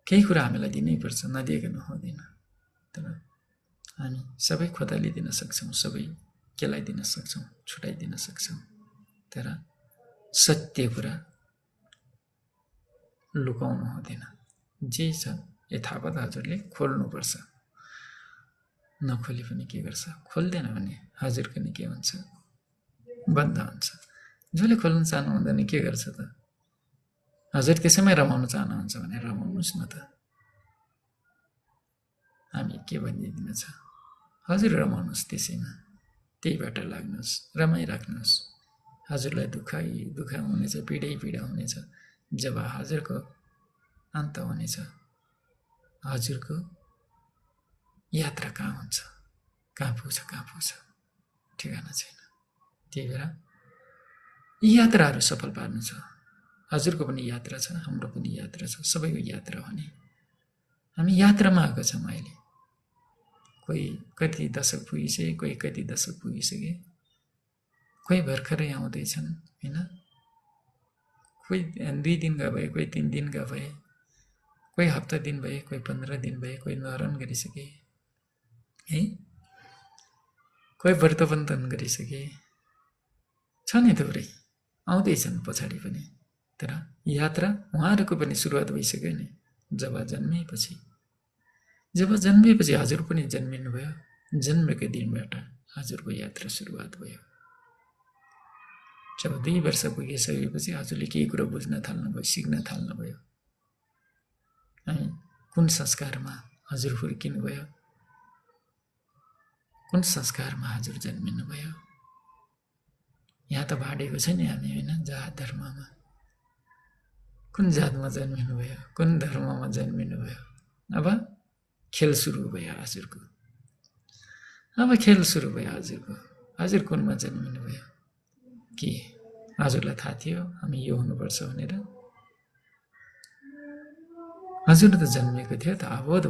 केही कुरा हामीलाई दिनैपर्छ, नदिएको हुँदैन। तर हामी सबै खोतालिदिन सक्छौँ, सबै केलाइदिन सक्छौँ, छुटाइदिन सक्छौँ। तर सत्य कुरा लुकाउनु हुँदैन। जे छ यथावत हजुरले खोल्नुपर्छ। नखोली पनि के गर्छ? खोल्दैन भने हजुरको नि के हुन्छ? बन्द हुन्छ। जसले खोल्न चाहनु हुँदैन के गर्छ त? हजुर त्यसैमा रमाउन चाहनुहुन्छ भने रमाउनुहोस् न त। हामी के भनिदिनु छ? हजुर रमाउनुहोस् त्यसैमा, त्यहीबाट लाग्नुहोस्, रमाइराख्नुहोस्। हजुरलाई दुःख हुनेछ, पीडा हुनेछ। जब हजुरको अन्त हुनेछ, हजुरको यात्रा कहाँ हुन्छ, कहाँ पुग्छ ठेगाना छैन। त्यही भएर यी यात्राहरू सफल पार्नु छ। हजुरको पनि यात्रा छ, हाम्रो पनि यात्रा छ, सबैको यात्रा हो नि। हामी यात्रामा आएको छौँ अहिले। कोही कति दशक पुगिसके, कोही कति दशक पुगिसके, कोही भर्खरै आउँदैछन्, होइन, कोही 2 दिनका भए, कोही 3 दिनका भए, कोही हप्ता दिन भए, कोही 15 दिन भए, कोही न्वारन गरिसके, है, कोही व्रतबन्धन गरिसके, छ नि थुप्रै आउँदैछन् पछाडि पनि। तर यात्रा उहाँहरूको पनि सुरुवात भइसक्यो नि। जब जन्मेपछि हजुर पनि जन्मिनुभयो। जन्मेको दिनबाट हजुरको यात्रा सुरुवात भयो। जब 2 वर्ष पुगिसकेपछि हजुरले केही कुरो बुझ्न थाल्नुभयो, सिक्न थाल्नुभयो। अनि कुन संस्कारमा हजुर हुर्किनुभयो, कुन संस्कारमा हजुर जन्मिनुभयो, यहाँ त भाडेको छ नि हामी होइन, जात धर्ममा। कुन जातमा जन्मिनु भयो, कुन धर्ममा जन्मिनु भयो? अब खेल सुरु भयो हजुरको, अब खेल सुरु भयो हजुरको। हजुर कुनमा जन्मिनु भयो? के हजुरलाई थाहा थियो हामी यो हुनुपर्छ भनेर? हजुर त जन्मिएको थियो त अबोध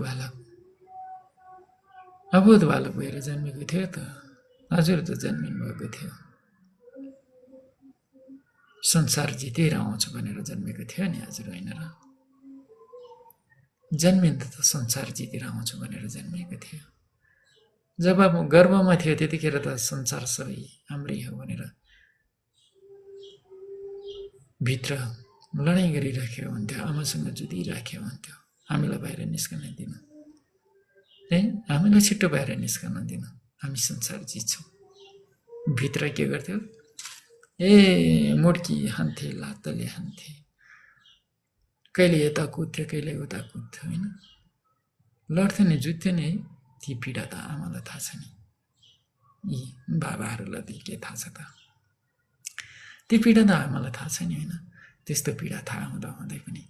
बालक भएर जन्मिएको थियो त। हजुर त जन्मिनु भएको थियो संसार जितेर आउँछु भनेर जन्मेको थियो नि हजुर, होइन र? जन्मिँदा त संसार जितेर आउँछु भनेर जन्मेको थियो। जब म गर्भमा थियो त्यतिखेर त संसार सबै हाम्रै हो भनेर भित्र लडाइँ गरिराख्यो हुन्थ्यो, आमासँग जुधिराख्यो हुन्थ्यो। हामीलाई बाहिर निस्कन दिनु, हामीलाई छिट्टो बाहिर निस्कन दिनु, हामी संसार जित्छौँ। भित्र के गर्थ्यो? मुड्की हान्थे, लातले हान्थे, कहिले यता कुद्थ्यो कहिले उता कुद्थ्यो, होइन? लड्थ्यो नि, जुत्थ्यो नि है। ती पीडा त आमालाई थाहा छ नि, यी बाबाहरूलाई त के थाहा छ त? ती पीडा त आमालाई थाहा छ नि, होइन? त्यस्तो पीडा थाहा हुँदा हुँदै पनि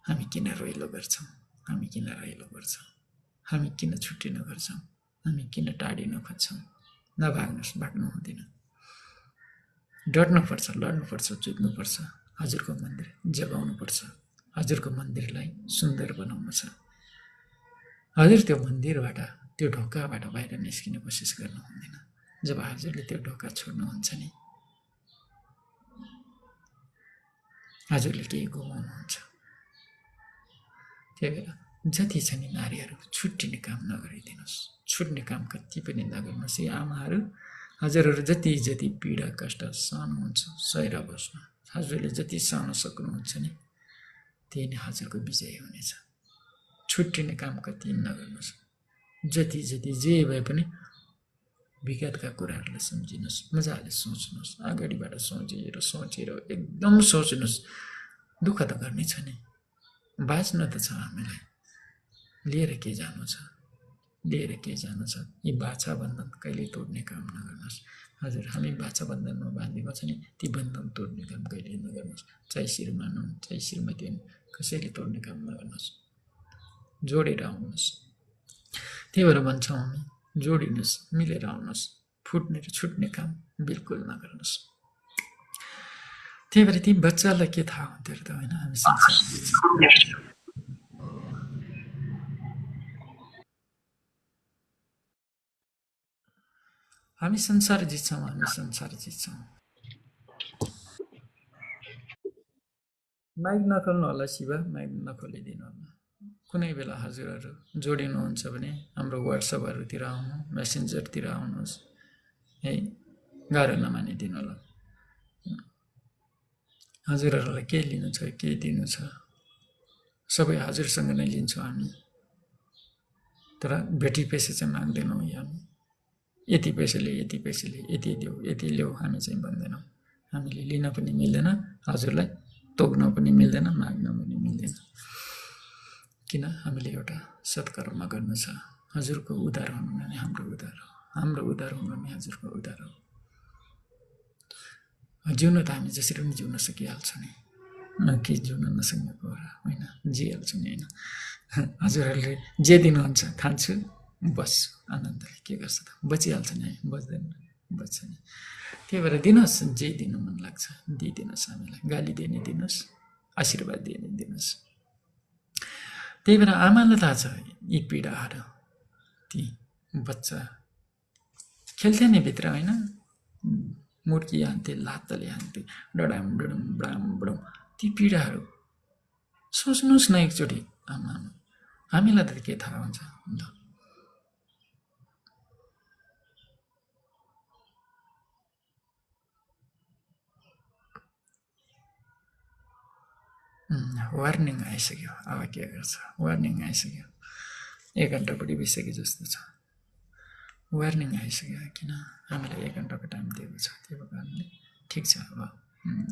हामी किन रोइलो गर्छौँ, हामी किन रहिलो गर्छौँ, हामी किन छुट्टिन गर्छौँ, हामी किन टाढिन खोज्छौँ? नभाग्नुहोस्, भाग्नु हुँदैन। डट्नुपर्छ, लड्नुपर्छ, जुत्नुपर्छ। हजुरको मन्दिर जगाउनुपर्छ, हजुरको मन्दिरलाई सुन्दर बनाउनु छ। हजुर त्यो मन्दिरबाट, त्यो ढोकाबाट बाहिर निस्किने कोसिस गर्नु हुँदैन। जब हजुरले त्यो ढोका छोड्नुहुन्छ नि, हजुरले केही गुमाउनुहुन्छ। त्यही भएर जति छ नि नारीहरू, छुट्टिने काम नगरिदिनुहोस्, छुट्ने काम कति पनि नगर्नुहोस्। यी आमाहरू, हजुरहरू जति जति पीडा कष्ट सहनुहुन्छ सहेर बस्नु। हजुरले जति सहन सक्नुहुन्छ नि त्यही नै हजुरको विजय हुनेछ। छुट्टिने काम कति नगर्नुहोस्। जति जति जे भए पनि विगतका कुराहरूलाई सम्झिनुहोस्, मजाले सोच्नुहोस्, अगाडिबाट सोचेर एकदम सोच्नुहोस्। दुःख त गर्नै छ नि, बाँच्न त छ हामीलाई, लिएर के जानु छ, लिएर के जानु छ? यी बाछा बन्धन कहिले तोड्ने काम नगर्नुहोस्। हजुर, हामी बाछा बन्धनमा बाँधेको छ नि, ती बन्धन तोड्ने काम कहिले नगर्नुहोस्। चाहे श्रीमान हुन्, चाहे श्रीमती हुन्, कसैले तोड्ने काम नगर्नुहोस्, जोडेर आउनुहोस्। त्यही भएर भन्छौँ हामी, जोडिनुहोस्, मिलेर आउनुहोस्, फुट्ने र छुट्ने काम बिल्कुल नगर्नुहोस्। त्यही भएर ती बच्चालाई के थाहा हुन्थ्यो र त, होइन? हामी संसार जित्छौँ, हामी संसार जित्छौँ। माइक नखोल्नु होला शिवा, माइक नखोलिदिनु होला। कुनै बेला हजुरहरू जोडिनुहुन्छ भने हाम्रो वाट्सएपहरूतिर आउनु, मेसेन्जरतिर आउनुहोस् है, गाह्रो नमानिदिनु होला। हजुरहरूलाई के लिनु छ, के दिनु छ, सबै हजुरसँग नै लिन्छौँ हामी। तर भेटी पैसा चाहिँ माग्दैनौँ हामी। यति पैसाले यति पैसाले यति देऊ, यति ल्याऊ हामी चाहिँ भन्दैनौँ। हामीले लिन पनि मिल्दैन, हजुरलाई तोक्न पनि मिल्दैन, माग्न पनि मिल्दैन। किन? हामीले एउटा सत्कर्म गर्नु छ। हजुरको उद्धार हुनु नै हाम्रो उद्धार हो, हाम्रो उद्धार हुनु नै हजुरको उद्धार हो। जिउन त हामी जसरी पनि जिउन सकिहाल्छौँ नि, के जिउन नसक्नेको हो र, होइन? जिइहाल्छौँ नि, होइन? हजुरहरूले जे दिनुहुन्छ खान्छु, बस्छु आनन्दले, के गर्छ त? बचिहाल्छ नि, बच्दैन, बच्छ नि। त्यही भएर दिनुहोस्, जे दिनु मन लाग्छ दिइदिनुहोस्। हामीलाई गाली दिने दिनुहोस्, आशीर्वाद दिने दिनुहोस्। त्यही भएर आमालाई थाहा छ यी पीडाहरू। ती बच्चा खेल्थे नि भित्र, होइन? मुड्की हान्थे, लातले हान्थे, डडाम डुडुम बडाम बडुम, ती पीडाहरू सोच्नुहोस् न एकचोटि। आमा, हामीलाई त के थाहा हुन्छ? वार्निङ आइसक्यो, अब के गर्छ? वार्निङ आइसक्यो, 1 घन्टा बढी भइसक्यो जस्तो छ। वार्निङ आइसक्यो, किन? हामीलाई 1 घन्टाको टाइम दिएको छ, त्यो कारणले ठिक छ। अब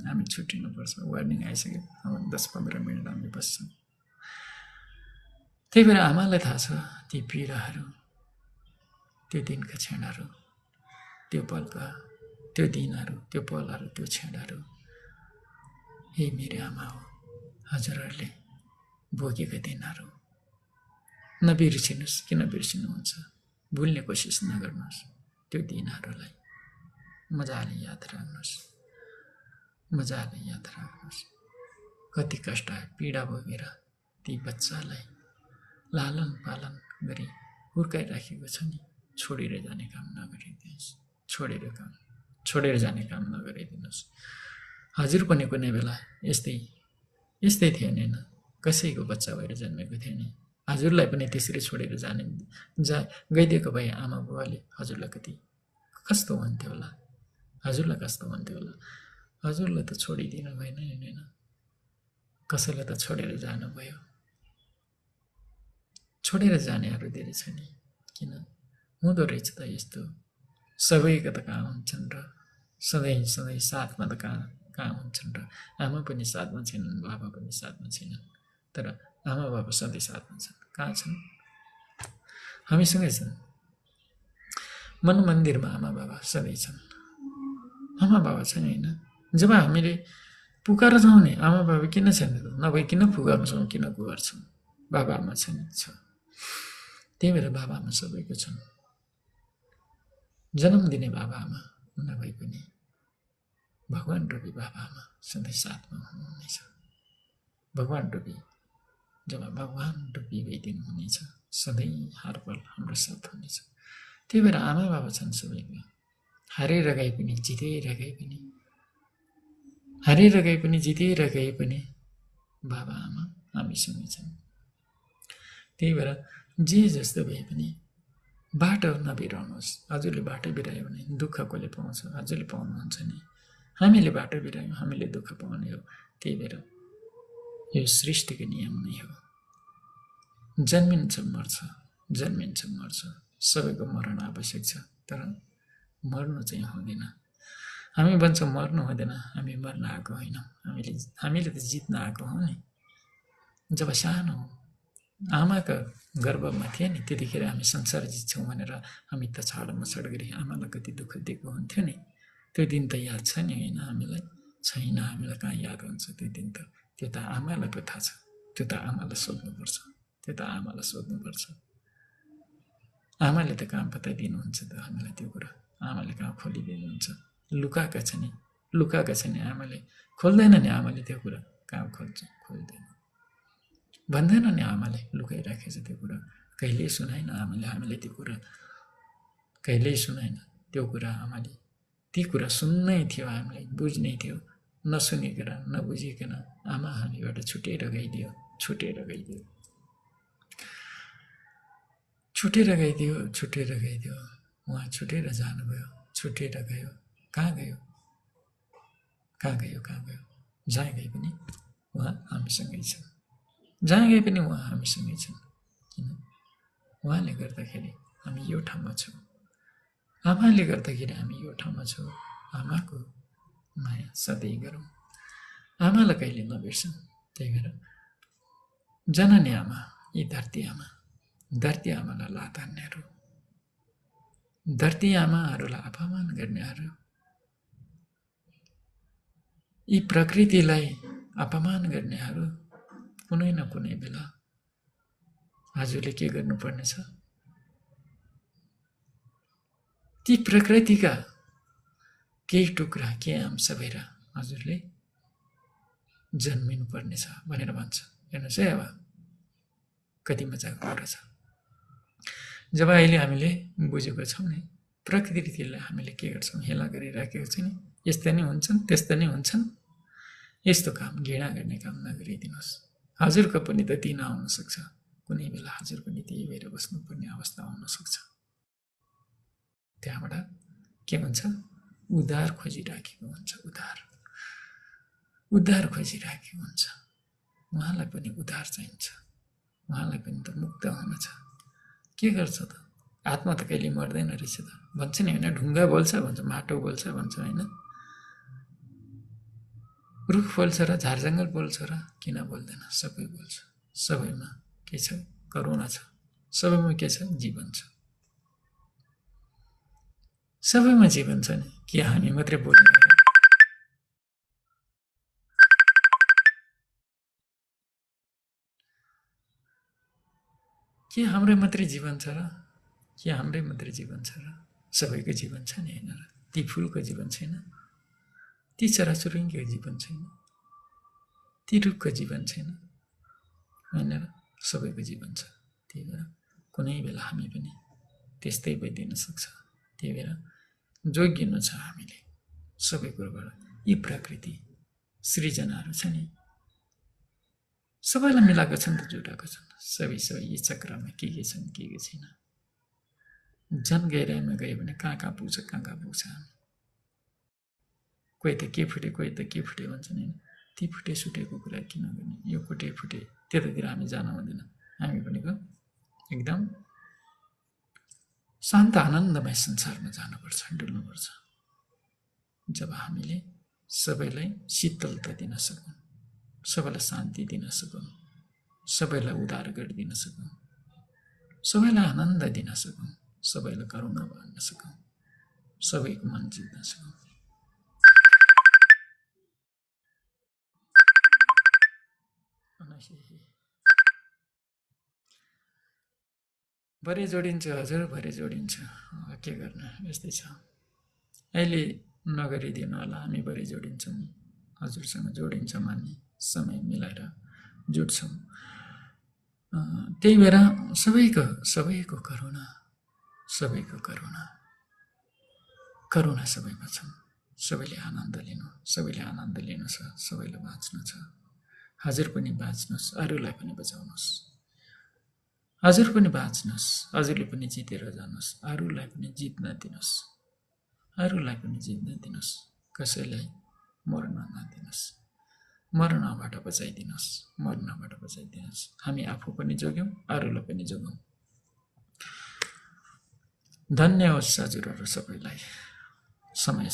हामी छुट्टिनुपर्छ, वार्निङ आइसक्यो, अब 10-15 मिनट हामी बस्छौँ। त्यही भएर आमालाई थाहा छ ती पीडाहरू, त्यो दिनका क्षणहरू, त्यो पलका त्यो दिनहरू, त्यो पलहरू, त्यो क्षणहरू हे मेरो आमा हो, हजुरहरूले भोगेका दिनहरू नबिर्सिनुहोस्। किन बिर्सिनुहुन्छ? भुल्ने कोसिस नगर्नुहोस्। त्यो दिनहरूलाई मजाले याद राख्नुहोस्, मजाले याद राख्नुहोस्। कति कष्ट पीडा भोगेर ती बच्चालाई लालन पालन गरी हुर्काइराखेको छ नि, छोडेर जाने काम नगरिदिनुहोस्। छोडेर जाने काम नगरिदिनुहोस्। हजुर पनि कुनै बेला यस्तै थियो नि, कसैको बच्चा भएर जन्मेको थियो नि। हजुरलाई पनि त्यसरी छोडेर गइदिएको भए आमा बुवाले हजुरलाई कस्तो हुन्थ्यो होला? हजुरलाई कस्तो हुन्थ्यो होला? हजुरलाई त छोडिदिनु भएन नि, कसैलाई त छोडेर जानुभयो। छोडेर जानेहरू धेरै छ नि, किन हुँदो रहेछ त यस्तो? सबैका त कहाँ हुन्छन् र सधैँ साथमा त कहाँ हुन्छन् र? आमा पनि साथमा छैनन्, बाबा पनि साथमा छैनन्, तर आमा बाबा सधैँ साथमा छन्। कहाँ छन्? हामीसँगै छन्। मन मन्दिरमा आमा बाबा सधैँ छन्। आमा बाबा छन् होइन? जब हामीले पुकार जाउँ नि, आमा बाबा किन छैन त? नभए किन पुकार्छौँ, किन गुहार्छौँ? बाबा आमा छ। त्यही भएर बाबा आमा सबैको छन्। जन्म दिने बाबा आमा नभए पनि भगवान रूपी बाबा आमा सधैँ साथमा हुनुहुनेछ। भगवान रूपी जब भगवान रूपी भइदिनु हुनेछ, सधैँ हर पल हाम्रो साथ हुनेछ। त्यही भएर आमा बाबा छन् सबैको। हारेर गए पनि, जितेर गए पनि, हारेर गए पनि, जितेर गए पनि बाबा आमा हामीसँगै छन्। त्यही भएर जे जस्तो भए पनि बाटो नबिराउनुहोस्। हजुरले बाटो बिरायो भने दुःख कसले पाउँछ? हजुरले पाउनुहुन्छ नि। हामीले बाटो बिरायौँ, हामीले दुःख पाउने हो। त्यही भएर यो सृष्टिको नियम नै हो। जन्मिन्छ मर्छ। सबैको मरण आवश्यक छ, तर मर्नु चाहिँ हुँदैन। हामी भन्छौँ मर्नु हुँदैन, हामी मर्न आएको होइनौँ। हामीले त जित्न आएको हौँ नि। जब सानो आमाका गर्भमा थिए नि, त्यतिखेर हामी संसार जित्छौँ भनेर हामी त छाडमछाड गरी आमालाई कति दुःख दिएको हुन्थ्यो नि। त्यो दिन त याद छ नि होइन? हामीलाई छैन। हामीलाई कहाँ याद हुन्छ त्यो दिन त? त्यो त आमालाई पो थाहा छ। त्यो त आमालाई सोध्नुपर्छ। आमाले त कहाँ बताइदिनुहुन्छ त हामीलाई त्यो कुरा? आमाले कहाँ खोलिदिनुहुन्छ? लुकाएका छ नि आमाले, खोल्दैन नि आमाले त्यो कुरा। कहाँ खोल्दैन, भन्दैन नि आमाले, लुकाइराखेछ त्यो कुरा। कहिल्यै सुनाएन आमाले हामीलाई त्यो कुरा, कहिल्यै सुनाएन त्यो कुरा आमाले। ती कुरा सुन्नै थियो, हामीलाई बुझ्नै थियो। नसुनिकन नबुझिकन आमा हामीबाट छुटेर गइदियो। उहाँ छुटेर जानुभयो, छुटेर गयो। कहाँ गयो? जहाँ गए पनि उहाँ हामीसँगै छन्। किन? उहाँले गर्दाखेरि हामी यो ठाउँमा छौँ। आमाले गर्दाखेरि हामी यो ठाउँमा छौँ। आमाको माया सधैँ गरौँ, आमालाई कहिले नबिर्सौँ। त्यही भएर जननी आमा, यी धरती आमालाई लात हान्नेहरू, धरती आमाहरूलाई अपमान गर्नेहरू, यी प्रकृतिलाई अपमान गर्नेहरू कुनै न कुनै बेला हजुरले के गर्नुपर्ने छ? ती प्रकृतिका केही टुक्रा, केही अंश भएर हजुरले जन्मिनुपर्ने छ भनेर भन्छ। हेर्नुहोस् है, अब कति मजाको कुरा छ। जब अहिले हामीले बुझेको छौँ नि, प्रकृतिलाई हामीले के गर्छौँ? हेला गरिराखेको छ नि। यस्ता नै हुन्छन्, त्यस्ता नै हुन्छन्। यस्तो काम, घृणा गर्ने काम नगरिदिनुहोस्। हजुरको पनि त दिन आउन सक्छ, कुनै बेला हजुर पनि त्यही भएर बस्नुपर्ने अवस्था आउन सक्छ। त्यहाँबाट के हुन्छ? उद्धार खोजिराखेको हुन्छ। उद्धार खोजिराखेको हुन्छ। उहाँलाई पनि उद्धार चाहिन्छ, उहाँलाई पनि त मुक्त हुन छ। के गर्छ त? आत्मा त कहिले मर्दैन रहेछ त भन्छ नि होइन? ढुङ्गा बोल्छ भन्छ, माटो बोल्छ भन्छ होइन? रुख बोल्छ र झारजङ्गल बोल्छ र किन बोल्दैन? सबै बोल्छ। सबैमा के छ? करुणा छ। सबैमा के छ? जीवन छ। सबैमा जीवन छ नि। के हामी मात्रै बोल्ने हो र? के हाम्रै मात्रै जीवन छ र? के हाम्रै मात्रै जीवन छ र? सबैको जीवन छ नि होइन र? ती फुलको जीवन छैन, ती चराचुरुङ्गीको जीवन छैन, ती रुखको जीवन छैन होइन र? सबैको जीवन छ। त्यही भएर कुनै बेला हामी पनि त्यस्तै भइदिन सक्छ। त्यही भएर जोगिनु छ हामीले सबै कुरोबाट। यी प्रकृति सृजनाहरू छ नि, सबैलाई मिलाएको छन् त जुटाएको छन्। सबै यी चक्रमा के छन् के छैन। झन् गहिराइमा गयो भने कहाँ कहाँ पुग्छ, कहाँ कहाँ पुग्छ हामी। कोही त के फुटे, कोही त के फुटे भन्छन् होइन। ती फुटे सुटेको कुरा किन गर्ने? यो फुटे फुटे त्यतातिर हामी जान हुँदैन। हामी भनेको एकदम शान्त आनन्दमय संसारमा जानुपर्छ, डुल्नुपर्छ। जब हामीले सबैलाई शीतलता दिन सकौँ, सबैलाई शान्ति दिन सकौँ, सबैलाई उद्धार गरिदिन सकौँ, सबैलाई आनन्द दिन सकौँ, सबैलाई करुणा बाँड्न सकौँ, सबैको मन जित्न सकौँ। भरे जोडिन्छ हजुर, भरे जोडिन्छ। के गर्न, यस्तै छ। अहिले नगरिदिनु होला, हामी भरे जोडिन्छौँ। हजुरसँग जोडिन्छौँ, हामी समय मिलाएर जुट्छौँ। त्यही भएर सबैको करुणा, सबैको करुणा, करुणा सबैमा छन्। सबैले आनन्द लिनु, सबैले आनन्द लिनु छ, सबैले बाँच्नु छ। हजुर पनि बाँच्नुहोस्, अरूलाई पनि बचाउनुहोस्। हजुर पनि बाँच्नुहोस्, हजुरले पनि जितेर जानुहोस्, अरूलाई पनि जित्न दिनुहोस्, अरूलाई पनि जित्न दिनुहोस्। कसैलाई मर्न नदिनुहोस्, मर्नबाट बचाइदिनुहोस्, मर्नबाट बचाइदिनुहोस्। हामी आफू पनि जोग्यौँ, अरूलाई पनि जोगौँ। धन्य होस् हजुरहरू सबैलाई। समय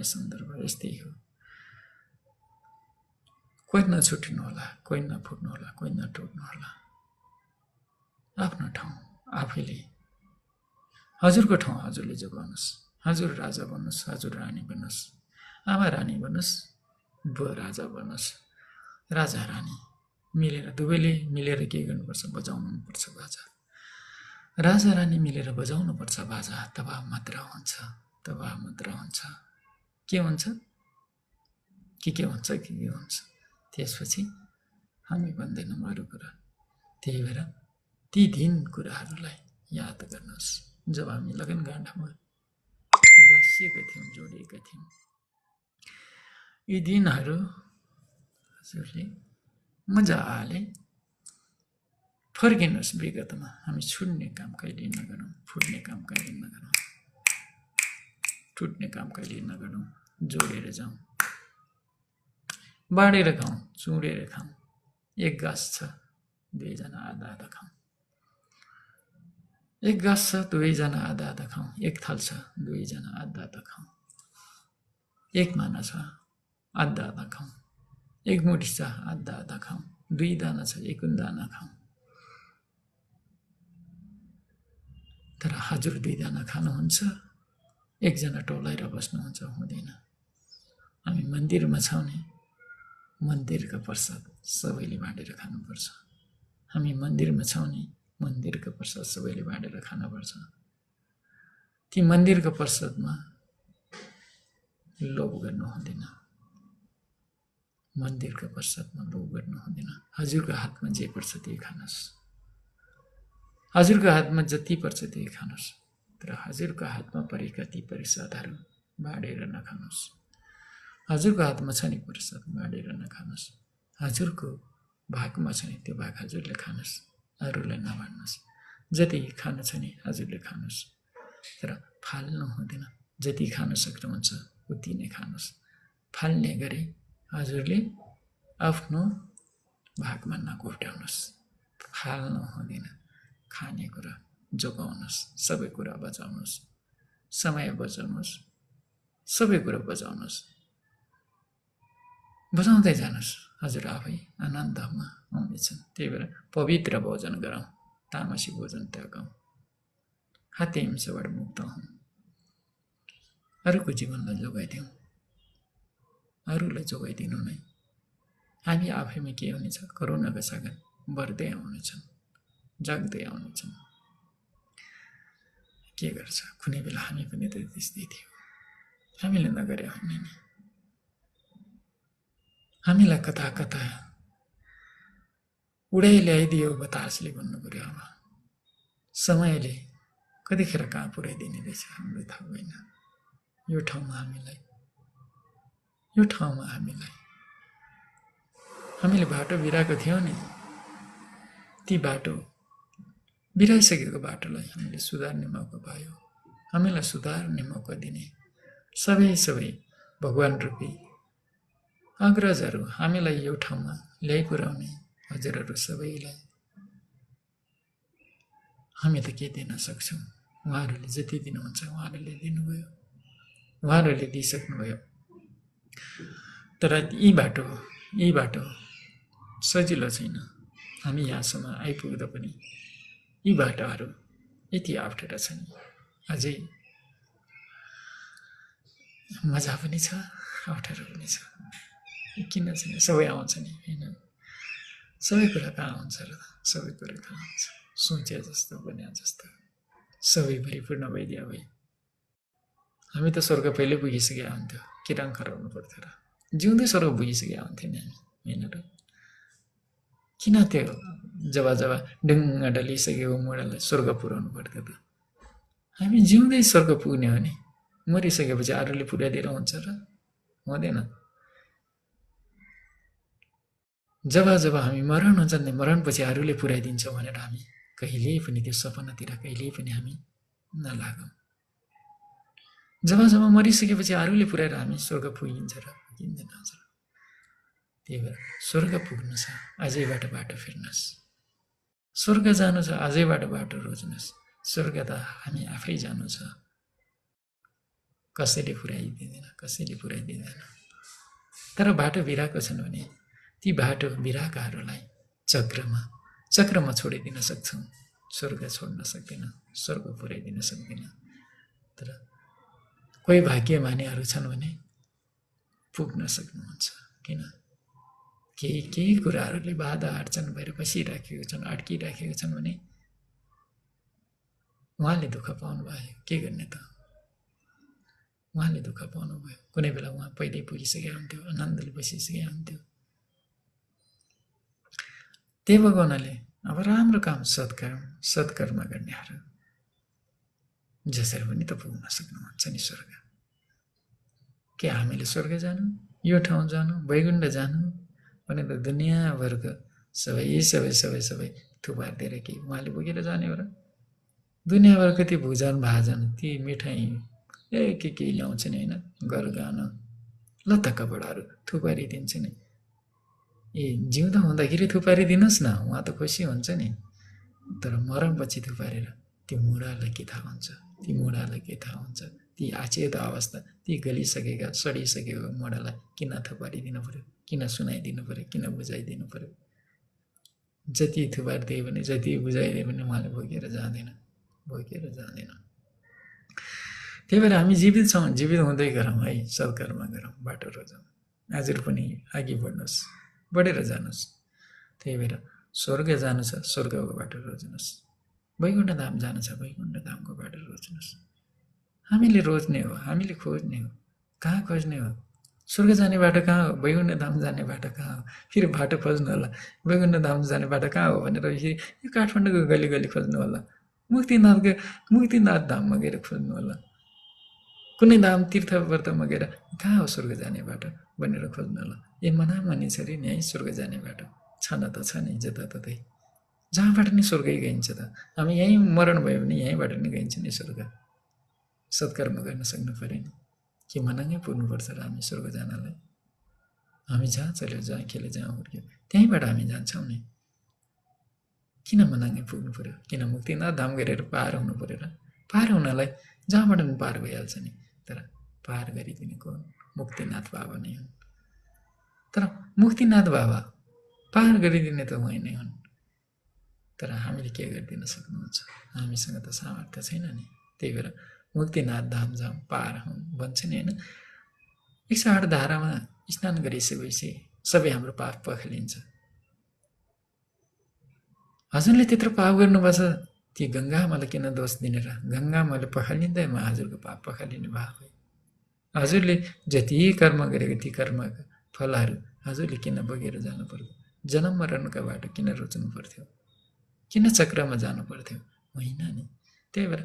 सन्दर्भ यस्तै हो। कोही नछुट्नु होला, कोही नफुट्नु होला, कोही नटुट्नु होला। आफ्नो ठाउँ आफैले, हजुरको ठाउँ हजुरले जोगाउनुहोस्। हजुर राजा बन्नुहोस्, हजुर रानी बन्नुहोस्, आमा रानी बन्नुहोस्, बुवा राजा बन्नुहोस्। राजा रानी मिलेर, दुवैले मिलेर के गर्नुपर्छ? बजाउनुपर्छ बाजा। राजा रानी मिलेर बजाउनुपर्छ बाजा। तब मात्र हुन्छ, तब मात्र हुन्छ। के हुन्छ? के हुन्छ, के हुन्छ? त्यसपछि हामी भन्दैनौँ अरू कुरा। त्यही भएर ती दिन कुराहरूलाई याद गर्नुहोस्, जब हामी लगनगाँडामा गाँसिएका थियौँ, जोडिएका थियौँ। यी दिनहरू हजुरले मजाले फर्किनुहोस् विगतमा। हामी छुट्ने काम कहिले नगरौँ, फुट्ने काम कहिले नगरौँ, टुट्ने काम कहिले नगरौँ। जोडेर जाउँ, बाँडेर खाउँ, चुडेर खाउँ। एक गाँस छ, दुवैजना आधा आधा खाउँ। एक गाँस छ, दुवैजना आधा आधा खाउँ। एक थाल छ, दुवैजना आधा आधा खाउँ। एक माना छ, आधा आधा खाउँ। एक मुठी छ, आधा आधा खाउँ। दुई दाना छ, एक दाना खाउँ। तर हजुर दुई दाना खानुहुन्छ, एकजना टोलाएर बस्नुहुन्छ, हुँदैन। हामी मन्दिरमा छौँ नि, मन्दिरका प्रसाद सबैले बाँडेर खानुपर्छ। हामी मन्दिरमा छौँ नि, मन्दिरका प्रसाद सबैले बाँडेर खानुपर्छ। ती मन्दिरको प्रसादमा लोभ गर्नु हुँदैन, मन्दिरको प्रसादमा लोभ गर्नु हुँदैन। हजुरको हातमा जे पर्छ त्यही खानुहोस्, हजुरको हातमा जति पर्छ त्यही खानुहोस्। तर हजुरको हातमा परेका ती प्रसादहरू बाँडेर नखानुहोस्। हजुरको हातमा छ नि प्रसाद, बाँडेर नखानुहोस्। हजुरको भागमा छ नि त्यो भाग हजुरले खानुहोस्, अरूलाई नबाँड्नुहोस्। जति खानु छ नि हजुरले खानुहोस्, तर फाल्नु हुँदैन। जति खान सक्नुहुन्छ उति नै खानुहोस्। फाल्ने गरी हजुरले आफ्नो भागमा नकोट्याउनुहोस्। फाल्नु हुँदैन। खाने कुरा जोगाउनुहोस्, सबै कुरा बचाउनुहोस्, समय बचाउनुहोस्, सबै कुरा बचाउनुहोस्। बचाउँदै जानुहोस्, हजुर आफै आनन्दमा आउनेछन्। त्यही भएर पवित्र भोजन गरौँ, तामसी भोजन त्यागौँ, हत्या हिंसाबाट मुक्त हौँ। अरूको जीवनलाई जोगाइदिउँ, अरूलाई जोगाइदिनु नै। हामी आफैमा के हुनेछ, करुणाका सागर बढ्दै आउनेछन्, जाग्दै आउनेछन्। के गर्छ, कुनै बेला हामी पनि त त्यस्तै थियो, हामीले नगरे होइन नि। हामीलाई कता कता उडाइ ल्याइदियो बतासले भन्नु पर्यो। अब समयले कतिखेर कहाँ पुर्याइदिने रहेछ हामीलाई थाहा भएन। यो ठाउँमा हामीले बाटो बिराएको थियौँ नि, ती बाटो बिराइसकेको बाटोलाई हामीले सुधार्ने मौका पायो। हामीलाई सुधार्ने मौका दिने सबै भगवान रूपी अग्रजहरू हामीलाई यो ठाउँमा ल्याइपुर्याउने हजुरहरू सबैलाई हामी त के दिन सक्छौँ। उहाँहरूले जति दिनुहुन्छ उहाँहरूले दिनुभयो, उहाँहरूले दिइसक्नुभयो। तर यी बाटो सजिलो छैन। हामी यहाँसम्म आइपुग्दा पनि यी बाटोहरू यति अप्ठ्यारा छन्। अझै मजा पनि छ, अप्ठ्यारो पनि छ। किन छैन, सबै आउँछ नि होइन। सबै कुरा कहाँ आउँछ र, सबै कुरा कहाँ आउँछ। सोचे जस्तो बने जस्तो सबै परिपूर्ण भइदियो भए हामी त स्वर्ग पहिल्यै पुगिसकेका हुन्थ्यो। के रङ खराउनु पर्थ्यो र, जिउँदै स्वर्ग पुगिसकेका हुन्थ्यो नि हामी होइन र। किन त्यो जब ढुङ्गा डलिसकेको मोडालाई स्वर्ग पुर्याउनु पर्थ्यो त। हामी जिउँदै स्वर्ग पुग्ने हो नि, मरिसकेपछि अरूले पुर्याइदिएर हुन्छ र, हुँदैन। जब हामी मरण हुन्छ नि, मरणपछि अरूले पुर्याइदिन्छ भनेर हामी कहिल्यै पनि त्यो सपनातिर कहिल्यै पनि हामी नलागौँ। जब मरिसकेपछि अरूले पुर्याएर हामी स्वर्ग पुगिन्छ र पुगिँदैन हजुर। त्यही भएर स्वर्ग पुग्नु छ अझैबाट बाटो फेर्नुहोस्, स्वर्ग जानु छ अझैबाट बाटो रोज्नुहोस्। स्वर्ग त हामी आफै जानु छ, कसैले पुर्याइदिँदैन। तर बाटो बिराएको छन् भने ती बाटो बिराकाहरूलाई चक्रमा छोडिदिन सक्छौँ। स्वर्ग छोड्न सक्दैन, स्वर्ग पुर्याइदिन सक्दैन। तर कोही भाग्यमानीहरू छन् भने पुग्न सक्नुहुन्छ। किन, केही कुराहरूले बाधा अड्चन भएर बसिराखेको छन्, अड्किराखेको छन् भने उहाँले दुःख पाउनु भयो। के गर्ने त, उहाँले दुःख पाउनु भयो। कुनै बेला उहाँ पहिल्यै पुगिसकेका हुन्थ्यो, आनन्दले बसिसकेका हुन्थ्यो। त्यही भगवानले अब राम्रो काम सत्कर्म गर्नेहरू जसरी पनि त पुग्न सक्नुहुन्छ नि स्वर्ग। के हामीले स्वर्ग जानु, यो ठाउँ जानु, वैकुण्ठ जानु भनेर दुनियाँभरको सबै थुपारिदिएर कि उहाँले पुगेर जाने हो र। दुनियाँभर कति भोजन भाजन, ती मिठाई के ल्याउँछ नि होइन, गरगान लत्ता कपडाहरू थुपारिदिन्छ नि। जिउँदा हुँदाखेरि थुपारिदिनुहोस् न, उहाँ त खुसी हुन्छ नि। तर मरणपछि थुपारेर त्यो मुढालाई के थाहा हुन्छ, ती आचेत अवस्था, ती गलिसकेका सडिसकेको मुढालाई किन थुपारिदिनु पर्यो, किन सुनाइदिनु पर्यो, किन बुझाइदिनु पर्यो। जति थुपारिदियो भने, जति बुझाइदियो भने उहाँले भोगेर जाँदैन। त्यही भएर हामी जीवित छौँ, जीवित हुँदै गरौँ है, सत्कर्म गरौँ, बाटो रोजौँ। हजुर पनि अघि बढ्नुहोस्, बढेर जानुहोस्। त्यही भएर स्वर्ग जानु छ, स्वर्गको बाटो रोज्नुहोस्। वैकुण्ठ धाम जानु छ, वैकुण्ठ धामको बाटो रोज्नुहोस्। हामीले रोज्ने हो, हामीले खोज्ने हो। कहाँ खोज्ने हो? स्वर्ग जाने बाटो कहाँ हो, वैकुण्ठ धाम जाने बाटो कहाँ हो? फेरि बाटो खोज्नु होला, वैकुण्ठ धाम जाने बाटो कहाँ हो भनेर फेरि यो काठमाडौँको गली खोज्नु होला, मुक्तिनाथ धाममा गएर खोज्नु होला, कुनै धाम तीर्थव्रतमा गएर कहाँ हो स्वर्ग जाने बाटो भनेर खोज्नु होला। मनामनी छ अरे नि है स्वर्ग जाने बाटो, छन त छ नि जताततै, जहाँबाट नि स्वर्गै गइन्छ त। हामी यहीँ मरण भयो भने यहीँबाट नि गइन्छ नि स्वर्ग। सत्कर्म गर्न सक्नु पऱ्यो नि, के मनाङै पुग्नुपर्छ र हामी स्वर्ग जानलाई? हामी जहाँ चल्यो, जहाँ खेल्यो, जहाँ हुर्क्यो त्यहीँबाट हामी जान्छौँ नि। किन मनाङै पुग्नु पऱ्यो? किन मुक्तिनाथ धाम गरेर पार हुनु पऱ्यो र? पार हुनलाई जहाँबाट पनि पार भइहाल्छ नि। तर पार गरिदिने को मुक्तिनाथ बाबा नै हुन्। तर मुक्तिनाथ बाबा पार गरिदिने त उहाँ नै हुन्। तर हामीले के गरिदिन सक्नुहुन्छ? हामीसँग त सामर्थ्य छैन नि। त्यही भएर मुक्तिनाथ धाम जाम पार हौँ भन्छ नि होइन। 108 धारामा स्नान गरिसकेपछि सबै हाम्रो पाप पखालिन्छ। हजुरले त्यत्रो पाप गर्नुपर्छ, ती गङ्गामालाई किन दोष दिने र? गङ्गामाले पखालिँदै म हजुरको पाप पखालिने भएको। हजुरले जति कर्म गरेको ती कर्मका फलहरू हजुरले किन बगेर जानु पर्यो? जन्म मरणका बाटो किन रोच्नु पर्थ्यो? किन चक्रमा जानु पर्थ्यो? होइन नि। त्यही भएर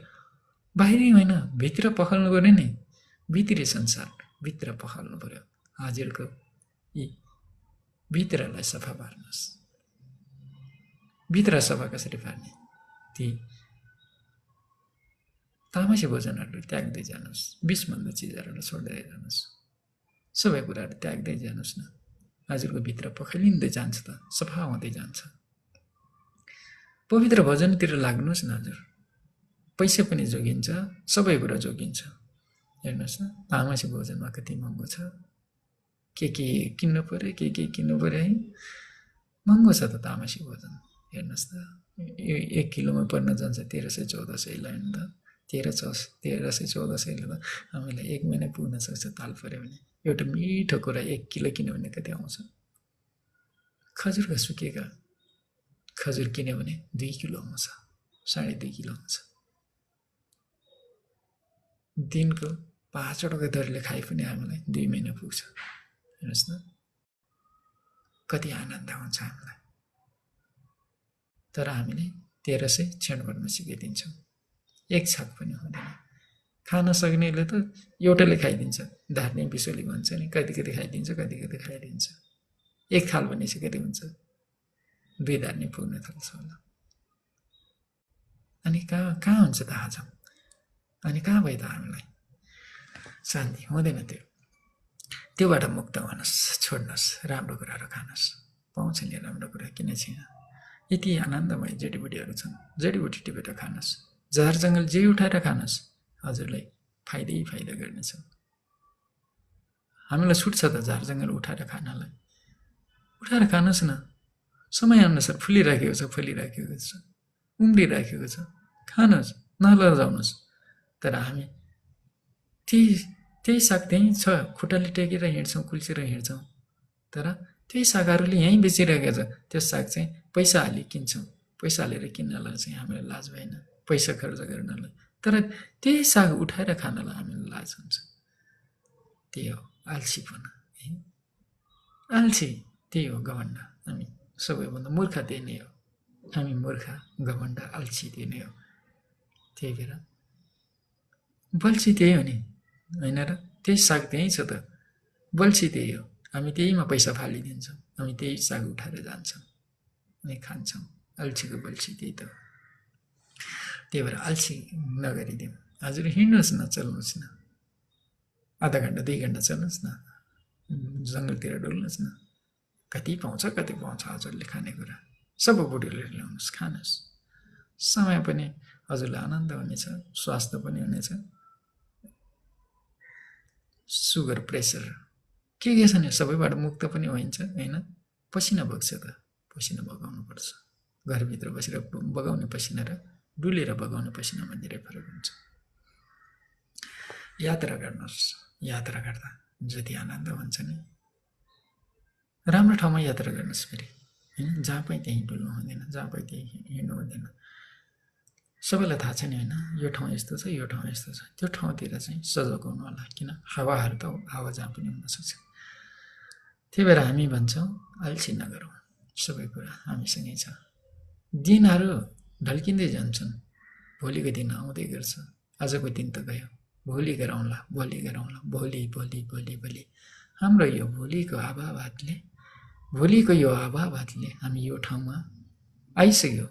बाहिरी होइन, भित्र पखाल्नु पर्यो नि। भित्री संसार भित्र पखाल्नु पर्यो। हजुरको यी भित्रलाई सफा पार्नुहोस्। भित्र सफा कसरी पार्ने? ती तामसी भोजनहरू त्याग्दै जानुहोस्, विषमन्द चिजहरूलाई छोड्दै जानुहोस्, सबै कुराहरू त्याग्दै जानुहोस् न। हजुरको भित्र पखालिँदै जान्छ त, सफा हुँदै जान्छ। पवित्र भजनतिर लाग्नुहोस् न हजुर। पैसा पनि जोगिन्छ, सबै कुरा जोगिन्छ। हेर्नुहोस् न, तामसी भोजनमा कति महँगो छ। के किन्नु पर्यो, के किन्नु पर्यो है। महँगो छ त तामसी भोजन। हेर्नुहोस् त, 1 किलोमा पर्न जान्छ 1300-1400 लाइन त। 1300-1400 त हामीलाई 1 महिना पुग्न सक्छ ताल पऱ्यो भने। एउटा मिठो कुरा 1 किलो किन्यो भने कति आउँछ? खजुरका सुकेका खजुर किन्यो भने 2 किलो आउँछ, 2.5 किलो आउँछ। दिनको 5 वटाको दरले खाए पनि हामीलाई 2 महिना पुग्छ। हेर्नुहोस् न, कति आनन्द हुन्छ हामीलाई। तर हामीले 1300 क्षण गर्न सिकाइदिन्छौँ। 1 छाक पनि हुँदैन। खान सक्नेले त एउटाले खाइदिन्छ। धार्ने विश्वले भन्छ नि, कति खाइदिन्छ, कति खाइदिन्छ। 1 थाल बनिसकेर हुन्छ, 2 धार्ने पुग्न थाल्छ होला। अनि कहाँ हुन्छ त हजम? अनि कहाँ भयो त हामीलाई शान्ति? हुँदैन। त्योबाट मुक्त हुनुहोस्, छोड्नुहोस्, राम्रो कुराहरू खानुहोस्। पाउँछ नि राम्रो कुरा, किन छैन? यति आनन्दमय जडीबुटीहरू छन्, जडीबुटी टिपेर खानुहोस्। झार जङ्गल जे उठाएर खानुहोस्, हजुरलाई फाइदा गर्नेछ। हामीलाई छुट्छ त झार जङ्गल उठाएर खानलाई? उठाएर खानुहोस् न। समय अनुसार फुलिराखेको छ, उम्रिराखेको छ, खानुहोस्, नलजाउनुहोस्। तर हामी त्यही साग त्यहीँ छ, खुट्टाले टेकेर हिँड्छौँ, कुल्चेर हिँड्छौँ। तर त्यही सागहरूले यहीँ बेचिरहेको छ। त्यो साग चाहिँ पैसा हाली किन्छौँ। पैसा हालेर किन्नलाई चाहिँ हामीलाई लाज भएन, पैसा खर्च गर्नलाई। तर त्यही साग उठाएर खानलाई हामीलाई लाज हुन्छ। त्यही हो आल्छीपना। आल्छी त्यही हो घमण्ड। हामी सबैभन्दा मूर्ख त्यही नै हो। हामी मूर्ख, घमण्ड, आल्छी त्यही नै हो। त्यही भएर बल्छी त्यही हो नि, होइन र? त्यही साग त्यही छ त, बल्छी त्यही हो। हामी त्यहीमा पैसा फालिदिन्छौँ, हामी त्यही साग उठाएर जान्छौँ अनि खान्छौँ। अल्छीको बल्छी त्यही त हो। त्यही भएर अल्छी नगरिदिउँ। हजुर हिँड्नुहोस् न, चल्नुहोस् न, आधा घन्टा 2 घन्टा चल्नुहोस् न, जङ्गलतिर डुल्नुहोस् न। कति पाउँछ हजुरले खानेकुरा। सब बुढीले ल्याउनुहोस्, खानुहोस्। समय पनि हजुरलाई आनन्द हुनेछ, स्वास्थ्य पनि हुनेछ। सुगर, प्रेसर के छ नि सबैबाट मुक्त पनि होइन्छ, होइन? पसिना बग्छ त, पसिना बगाउनुपर्छ। घरभित्र बसेर बगाउने पसिना र डुलेर बगाउने पसिनामा धेरै फरक हुन्छ। यात्रा गर्नुहोस्। यात्रा गर्दा जति आनन्द हुन्छ नि, राम्रो ठाउँमा यात्रा गर्नुहोस्। फेरि होइन, जहाँ पाइ त्यहीँ डुल्नु हुँदैन, जहाँ पाइ त्यहीँ हिँड्नु हुँदैन। सबैलाई थाहा छ नि, होइन? यो ठाउँ यस्तो छ, यो ठाउँ यस्तो छ। त्यो ठाउँतिर चाहिँ सजग हुनु होला, किन हावाहरू त हावा जहाँ पनि हुनसक्छ। त्यही भएर हामी भन्छौँ अल्छी नगरौँ, सबै कुरा हामीसँगै छ। दिनहरू ढल्किँदै जान्छन्, भोलिको दिन आउँदै गर्छ। आजको दिन त गयो, भोलि गरौँला, भोलि गरौँला, भोलि भोलि भोलि भोलि। हाम्रो यो भोलिको आभावातले हामी यो ठाउँमा आइसक्यो,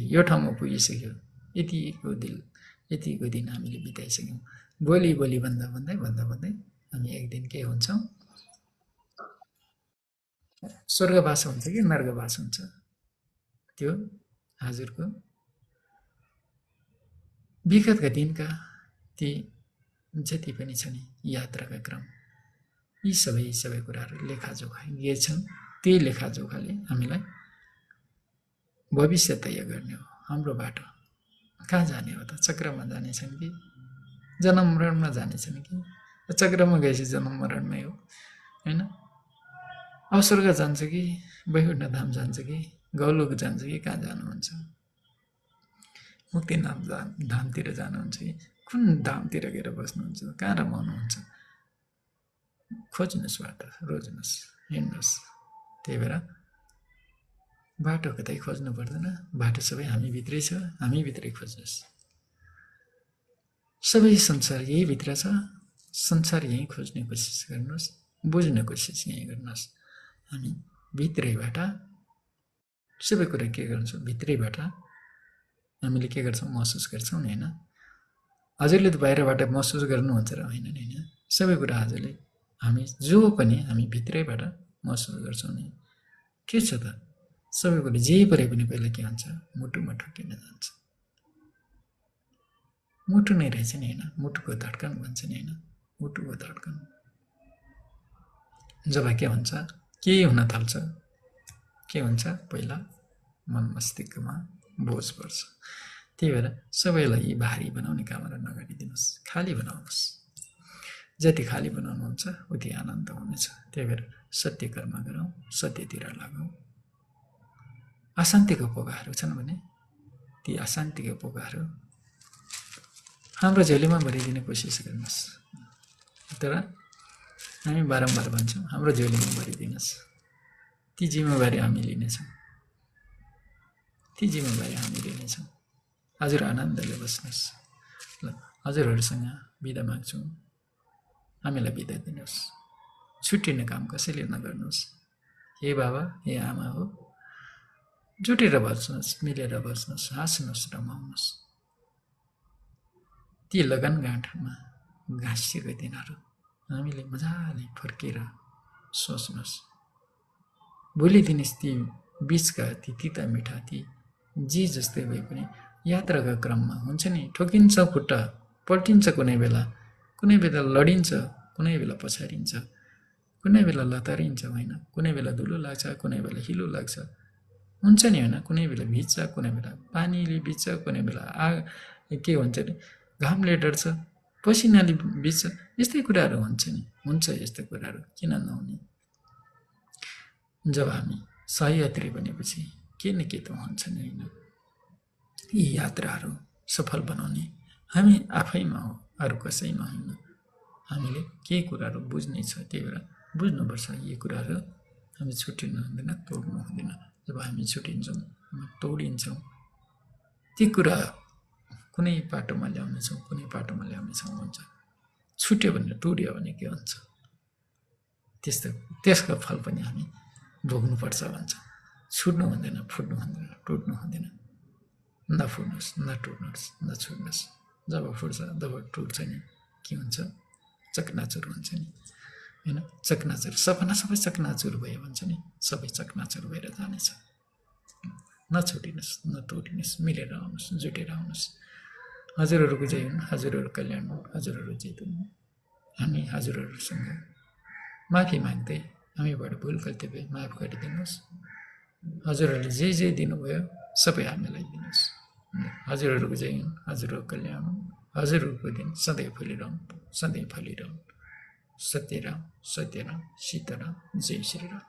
यो ठाउँमा पुगिसक्यो। यतिको दिन हामीले बिताइसक्यौँ। भोलि भोलि भन्दा भन्दै हामी एक दिन के हुन्छौँ? स्वर्गवास हुन्छ कि नर्गवास हुन्छ? त्यो हजुरको विगतका दिनका ती जति पनि छ नि यात्राका क्रम, यी सबै कुराहरू लेखाजोखा के छन्? त्यही लेखाजोखाले हामीलाई भविष्य तय गर्ने हो, हाम्रो बाटो। कहाँ जाने हो त? चक्रमा जानेछन् कि जन्म मरणमा जानेछन् कि? चक्रमा गएपछि जन्म मरणमै हो होइन? अब स्वर्ग जान्छ कि वैकुण्ठ धाम जान्छ कि गौलोक जान्छ कि कहाँ जानुहुन्छ? मुक्ति धामतिर जानुहुन्छ कि कुन धामतिर गएर बस्नुहुन्छ? कहाँ रमाउनुहुन्छ? खोज्नुहोस् बाटो, रोज्नुहोस्, हिँड्नुहोस्। त्यही भएर बाटो कतै खोज्नु पर्दैन, बाटो सबै हामीभित्रै छ, हामीभित्रै खोज्नुहोस्। सबै संसार यही भित्र छ, संसार यहीँ खोज्ने कोसिस गर्नुहोस्, बुझ्ने कोसिस यहीँ गर्नुहोस्। हामी भित्रैबाट सबै कुरा के गर्छौँ? भित्रैबाट हामीले के गर्छौँ? महसुस गर्छौँ नि होइन? हजुरले त बाहिरबाट महसुस गर्नुहुन्छ र होइन नि होइन? सबै कुरा हजुरले हामी जो पनि हामी भित्रैबाट महसुस गर्छौँ नि। के छ त? सबै कुरा जे परे पनि पहिला के हुन्छ? मुटुमा ठोकिन जान्छ। मुटु नै रहेछ नि होइन? मुटुको धड्कन भन्छ नि होइन? मुटुको धड्कन जब के हुन्छ? के हुन थाल्छ? के हुन्छ? पहिला मन मस्तिष्कमा बोझ पर्छ। त्यही भएर सबैलाई भारी बनाउने कामहरू नगरिदिनुहोस्, खाली बनाउनुहोस्। जति खाली बनाउनुहुन्छ उति आनन्द हुनेछ। त्यही भएर सत्य कर्म गरौँ, सत्यतिर लागौँ। अशान्तिको पोकाहरू छन् भने ती अशान्तिको पोकाहरू हाम्रो झोलीमा भरिदिने कोसिस गर्नुहोस्। तर हामी बारम्बार भन्छौँ हाम्रो झोलीमा भरिदिनुहोस्। ती जिम्मेवारी हामी लिनेछौँ, ती जिम्मेवारी हामी लिनेछौँ। हजुर आनन्दले बस्नुहोस्। ल हजुरहरूसँग बिदा माग्छौँ, हामीलाई बिदा दिनुहोस्। छुट्टिने काम कसैले नगर्नुहोस्। हे बाबा, हे आमा हो, जुटेर बस्नुहोस्, मिलेर बस्नुहोस्, हाँस्नुहोस्, रमाउनुहोस्। ती लगनगाँठमा घाँसिएको दिनहरू हामीले मजाले फर्केर सोच्नुहोस्। भोलिदिनुहोस् ती बिचका ती तिता मिठा ती जे जस्तै भए पनि यात्राका क्रममा हुन्छ नि, ठोकिन्छ खुट्टा, पल्टिन्छ कुनै बेला लडिन्छ, कुनै बेला पछारिन्छ, कुनै बेला लतारिन्छ होइन, कुनै बेला धुलो लाग्छ, कुनै बेला हिलो लाग्छ, हुन्छ नि होइन? कुनै बेला भिज्छ, कुनै बेला पानीले भिज्छ, कुनै बेला के भन्छ नि घामले डढ्छ, पसिनाले भिज्छ। यस्तै कुराहरू हुन्छ नि, हुन्छ यस्तो कुराहरू, किन नहुने? जब हामी सहयात्री बनेपछि के न के त हुन्छ नि होइन? यी यात्राहरू सफल बनाउने हामी आफैमा हो, अरू कसैमा होइन। हामीले केही कुराहरू बुझ्नै छ, त्यही भएर बुझ्नुपर्छ। यी कुराहरू हामी छुट्टिनु हुँदैन, तोड्नु हुँदैन। जब हामी छुट्टिन्छौँ, तोडिन्छौँ, ती कुरा कुनै पाटोमा ल्याउनेछौँ, कुनै पाटोमा ल्याउनेछौँ हुन्छ। छुट्यो भने, टुट्यो भने के हुन्छ? त्यसको फल पनि हामी भोग्नुपर्छ भन्छ। छुट्नु हुँदैन, फुट्नु हुँदैन, टुट्नु हुँदैन। नफुट्नुहोस्, नटुट्नुहोस्, नछुट्नुहोस्। जब फुट्छ, जब टुट्छ नि के हुन्छ? चकनाचुर हुन्छ नि होइन? चकनाचुर, सपना सबै चकनाचुर भयो भन्छ नि, सबै चकनाचुर भएर जानेछ। नछुटिनुहोस्, नटुटिनुहोस्, मिलेर आउनुहोस्, जुटेर आउनुहोस्। हजुरहरूको जय हुन्, हजुरहरू कल्याण हुन्, हजुरहरू जित हुन्। हामी हजुरहरूसँग माफी माग्दै हामीबाट भुल गल्ती भए माफ गरिदिनुहोस्। हजुरहरूले जे जे दिनुभयो सबै हामीलाई दिनुहोस्। हजुरहरूको जय हुन्, हजुरहरूको कल्याण हुन्, हजुरहरूको दिन सधैँ फुलिरहन्, सधैँ फलिरहन्। सत्यराम, सत्यराम, सीताराम, जय श्रीराम।